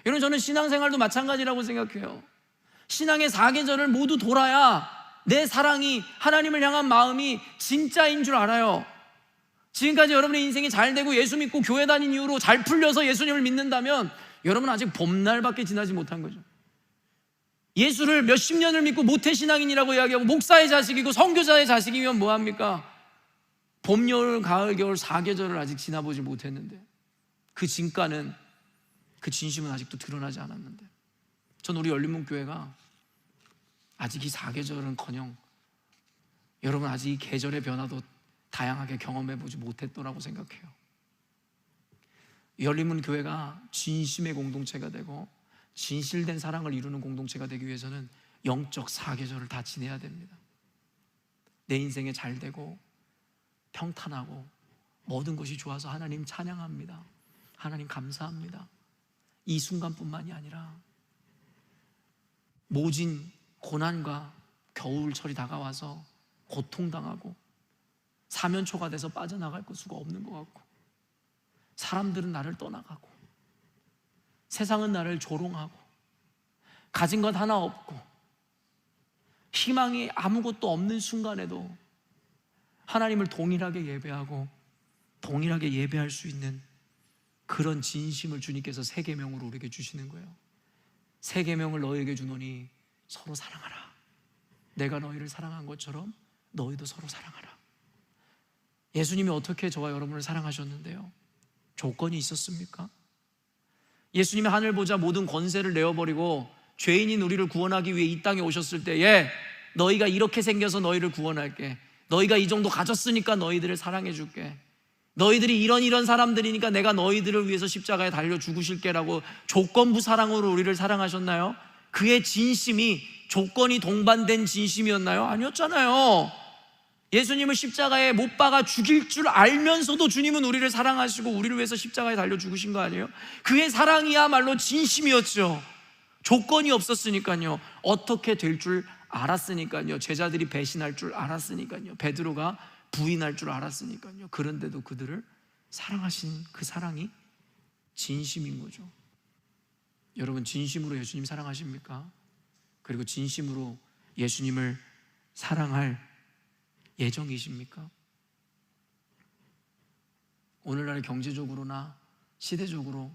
여러분, 저는 신앙생활도 마찬가지라고 생각해요. 신앙의 4계절을 모두 돌아야 내 사랑이, 하나님을 향한 마음이 진짜인 줄 알아요. 지금까지 여러분의 인생이 잘 되고 예수 믿고 교회 다닌 이후로 잘 풀려서 예수님을 믿는다면 여러분은 아직 봄날밖에 지나지 못한 거죠. 예수를 몇십 년을 믿고 모태신앙인이라고 이야기하고 목사의 자식이고 선교사의 자식이면 뭐합니까? 봄, 여름, 가을, 겨울 4계절을 아직 지나보지 못했는데 그 진가는, 그 진심은 아직도 드러나지 않았는데, 전 우리 열린문교회가 아직 이 4계절은커녕 여러분 아직 이 계절의 변화도 다양하게 경험해보지 못했더라고 생각해요. 열린문교회가 진심의 공동체가 되고 진실된 사랑을 이루는 공동체가 되기 위해서는 영적 4계절을 다 지내야 됩니다. 내 인생에 잘 되고 평탄하고 모든 것이 좋아서 하나님 찬양합니다. 하나님 감사합니다. 이 순간뿐만이 아니라 모진 고난과 겨울철이 다가와서 고통당하고 사면초가 돼서 빠져나갈 수가 없는 것 같고, 사람들은 나를 떠나가고 세상은 나를 조롱하고 가진 것 하나 없고 희망이 아무것도 없는 순간에도 하나님을 동일하게 예배하고 동일하게 예배할 수 있는 그런 진심을 주님께서 새 계명으로 우리에게 주시는 거예요. 새 계명을 너희에게 주노니 서로 사랑하라. 내가 너희를 사랑한 것처럼 너희도 서로 사랑하라. 예수님이 어떻게 저와 여러분을 사랑하셨는데요? 조건이 있었습니까? 예수님이 하늘 보자 모든 권세를 내어버리고 죄인인 우리를 구원하기 위해 이 땅에 오셨을 때에 너희가 이렇게 생겨서 너희를 구원할게, 너희가 이 정도 가졌으니까 너희들을 사랑해 줄게, 너희들이 이런 사람들이니까 내가 너희들을 위해서 십자가에 달려 죽으실게라고 조건부 사랑으로 우리를 사랑하셨나요? 그의 진심이 조건이 동반된 진심이었나요? 아니었잖아요. 예수님을 십자가에 못 박아 죽일 줄 알면서도 주님은 우리를 사랑하시고 우리를 위해서 십자가에 달려 죽으신 거 아니에요? 그의 사랑이야말로 진심이었죠. 조건이 없었으니까요. 어떻게 될 줄 알았으니까요. 제자들이 배신할 줄 알았으니까요. 베드로가 부인할 줄 알았으니까요. 그런데도 그들을 사랑하신 그 사랑이 진심인 거죠. 여러분, 진심으로 예수님 사랑하십니까? 그리고 진심으로 예수님을 사랑할 예정이십니까? 오늘날 경제적으로나 시대적으로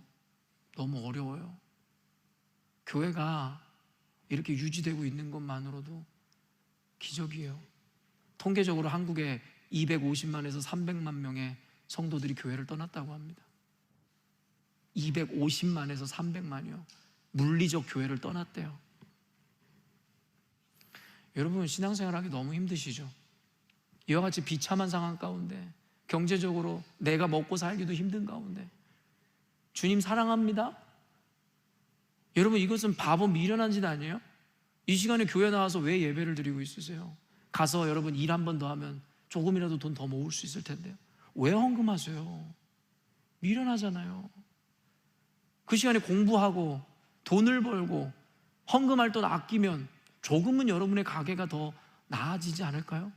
너무 어려워요. 교회가 이렇게 유지되고 있는 것만으로도 기적이에요. 통계적으로 한국에 250만에서 300만 명의 성도들이 교회를 떠났다고 합니다. 250만에서 300만이요. 물리적 교회를 떠났대요. 여러분, 신앙생활하기 너무 힘드시죠? 이와 같이 비참한 상황 가운데, 경제적으로 내가 먹고 살기도 힘든 가운데 주님 사랑합니다. 여러분, 이것은 바보 미련한 짓 아니에요? 이 시간에 교회 나와서 왜 예배를 드리고 있으세요? 가서 여러분 일 한 번 더 하면 조금이라도 돈 더 모을 수 있을 텐데요. 왜 헌금하세요? 미련하잖아요. 그 시간에 공부하고 돈을 벌고 헌금할 돈 아끼면 조금은 여러분의 가게가 더 나아지지 않을까요?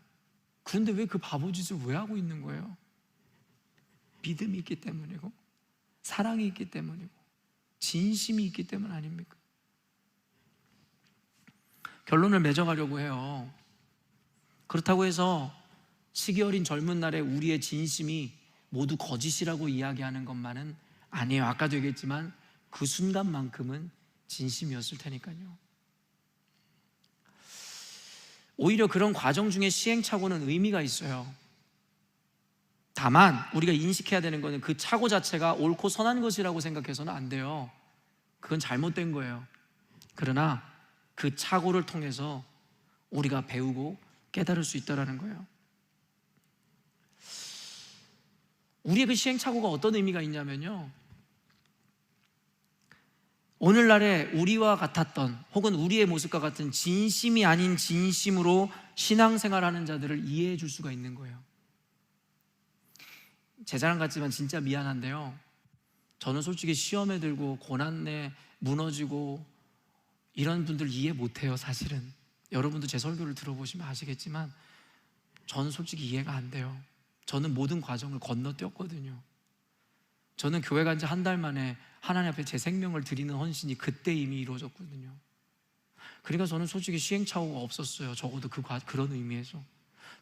그런데 왜 그 바보짓을 왜 하고 있는 거예요? 믿음이 있기 때문이고 사랑이 있기 때문이고 진심이 있기 때문 아닙니까? 결론을 맺어가려고 해요. 그렇다고 해서 시기 어린 젊은 날에 우리의 진심이 모두 거짓이라고 이야기하는 것만은 아니에요. 아까도 얘기했지만 그 순간만큼은 진심이었을 테니까요. 오히려 그런 과정 중에 시행착오는 의미가 있어요. 다만 우리가 인식해야 되는 것은 그 착오 자체가 옳고 선한 것이라고 생각해서는 안 돼요. 그건 잘못된 거예요. 그러나 그 착오를 통해서 우리가 배우고 깨달을 수 있다는 거예요. 우리의 그 시행착오가 어떤 의미가 있냐면요, 오늘날에 우리와 같았던 혹은 우리의 모습과 같은 진심이 아닌 진심으로 신앙생활하는 자들을 이해해 줄 수가 있는 거예요. 제 자랑 같지만 진짜 미안한데요, 저는 솔직히 시험에 들고 고난에 무너지고 이런 분들 이해 못해요. 사실은 여러분도 제 설교를 들어보시면 아시겠지만 저는 솔직히 이해가 안 돼요. 저는 모든 과정을 건너뛰었거든요. 저는 교회 간 지 한 달 만에 하나님 앞에 제 생명을 드리는 헌신이 그때 이미 이루어졌거든요. 그러니까 저는 솔직히 시행착오가 없었어요. 적어도 그런 의미에서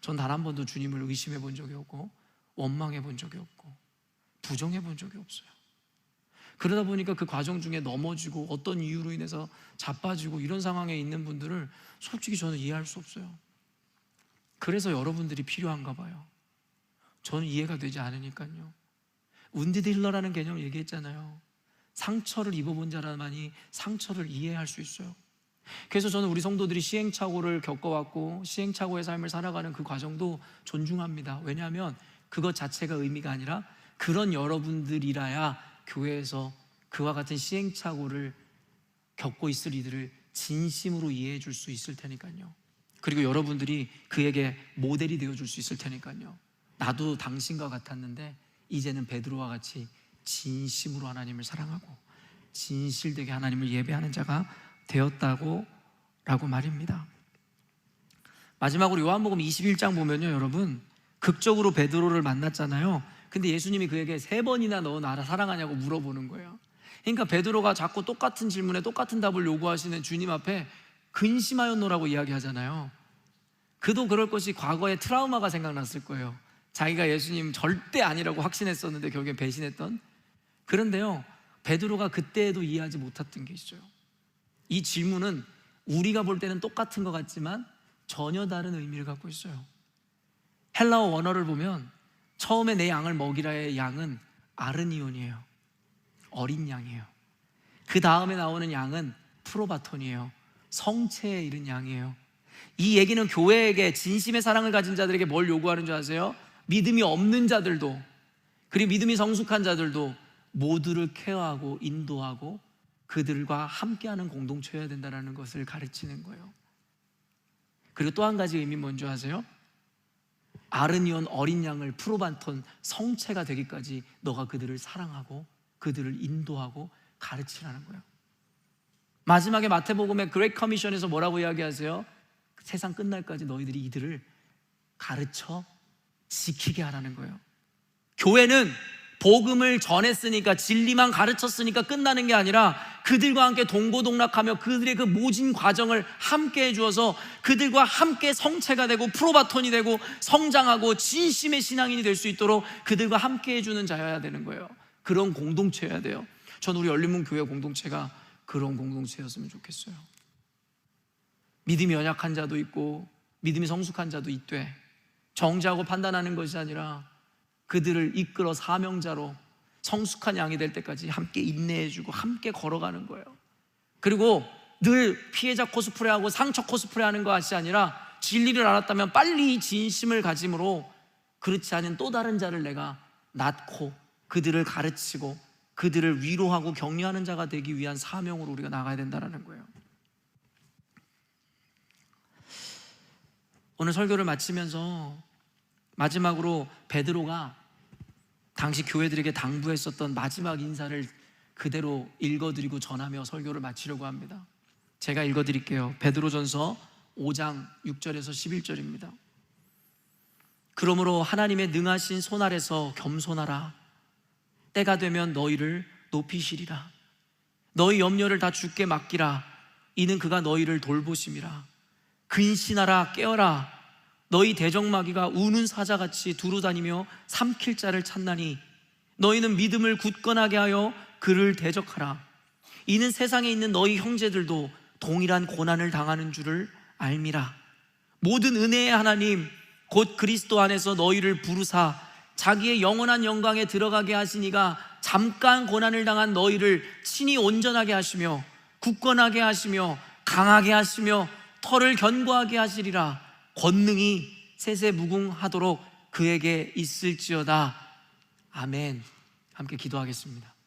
전 단 한 번도 주님을 의심해 본 적이 없고 원망해 본 적이 없고 부정해 본 적이 없어요. 그러다 보니까 그 과정 중에 넘어지고 어떤 이유로 인해서 자빠지고 이런 상황에 있는 분들을 솔직히 저는 이해할 수 없어요. 그래서 여러분들이 필요한가 봐요. 저는 이해가 되지 않으니까요. 운디드 힐러라는 개념을 얘기했잖아요. 상처를 입어본 자라만이 상처를 이해할 수 있어요. 그래서 저는 우리 성도들이 시행착오를 겪어왔고 시행착오의 삶을 살아가는 그 과정도 존중합니다. 왜냐하면 그것 자체가 의미가 아니라 그런 여러분들이라야 교회에서 그와 같은 시행착오를 겪고 있을 이들을 진심으로 이해해 줄 수 있을 테니까요. 그리고 여러분들이 그에게 모델이 되어 줄 수 있을 테니까요. 나도 당신과 같았는데 이제는 베드로와 같이 진심으로 하나님을 사랑하고 진실되게 하나님을 예배하는 자가 되었다고 라고 말입니다. 마지막으로 요한복음 21장 보면요, 여러분 극적으로 베드로를 만났잖아요. 근데 예수님이 그에게 3번이나 너 나를 사랑하냐고 물어보는 거예요. 그러니까 베드로가 자꾸 똑같은 질문에 똑같은 답을 요구하시는 주님 앞에 근심하였노라고 이야기하잖아요. 그도 그럴 것이 과거의 트라우마가 생각났을 거예요. 자기가 예수님 절대 아니라고 확신했었는데 결국에 배신했던. 그런데요, 베드로가 그때에도 이해하지 못했던 게 있어요. 이 질문은 우리가 볼 때는 똑같은 것 같지만 전혀 다른 의미를 갖고 있어요. 헬라어 원어를 보면 처음에 내 양을 먹이라의 양은 아르니온이에요. 어린 양이에요. 그 다음에 나오는 양은 프로바톤이에요. 성체에 이른 양이에요. 이 얘기는 교회에게 진심의 사랑을 가진 자들에게 뭘 요구하는 줄 아세요? 믿음이 없는 자들도 그리고 믿음이 성숙한 자들도 모두를 케어하고 인도하고 그들과 함께하는 공동체여야 된다는 것을 가르치는 거예요. 그리고 또 한 가지 의미 뭔지 아세요? 아르니온 어린 양을 프로바톤 성체가 되기까지 너가 그들을 사랑하고 그들을 인도하고 가르치라는 거예요. 마지막에 마태복음의 그레이트 커미션에서 뭐라고 이야기하세요? 세상 끝날까지 너희들이 이들을 가르쳐 지키게 하라는 거예요. 교회는 복음을 전했으니까 진리만 가르쳤으니까 끝나는 게 아니라 그들과 함께 동고동락하며 그들의 그 모진 과정을 함께 해주어서 그들과 함께 성체가 되고 프로바톤이 되고 성장하고 진심의 신앙인이 될 수 있도록 그들과 함께 해주는 자여야 되는 거예요. 그런 공동체여야 돼요. 전 우리 열린문 교회 공동체가 그런 공동체였으면 좋겠어요. 믿음이 연약한 자도 있고 믿음이 성숙한 자도 있되, 정죄하고 판단하는 것이 아니라 그들을 이끌어 사명자로 성숙한 양이 될 때까지 함께 인내해주고 함께 걸어가는 거예요. 그리고 늘 피해자 코스프레하고 상처 코스프레하는 것이 아니라 진리를 알았다면 빨리 진심을 가짐으로 그렇지 않은 또 다른 자를 내가 낳고 그들을 가르치고 그들을 위로하고 격려하는 자가 되기 위한 사명으로 우리가 나가야 된다는 거예요. 오늘 설교를 마치면서 마지막으로 베드로가 당시 교회들에게 당부했었던 마지막 인사를 그대로 읽어드리고 전하며 설교를 마치려고 합니다. 제가 읽어드릴게요. 베드로전서 5장 6절에서 11절입니다. 그러므로 하나님의 능하신 손 아래서 겸손하라. 때가 되면 너희를 높이시리라. 너희 염려를 다 주께 맡기라. 이는 그가 너희를 돌보심이라. 근신하라, 깨어라. 너희 대적마귀가 우는 사자같이 두루다니며 삼킬 자를 찾나니 너희는 믿음을 굳건하게 하여 그를 대적하라. 이는 세상에 있는 너희 형제들도 동일한 고난을 당하는 줄을 알미라. 모든 은혜의 하나님 곧 그리스도 안에서 너희를 부르사 자기의 영원한 영광에 들어가게 하시니가 잠깐 고난을 당한 너희를 친히 온전하게 하시며 굳건하게 하시며 강하게 하시며 털을 견고하게 하시리라. 권능이 세세무궁하도록 그에게 있을지어다. 아멘. 함께 기도하겠습니다.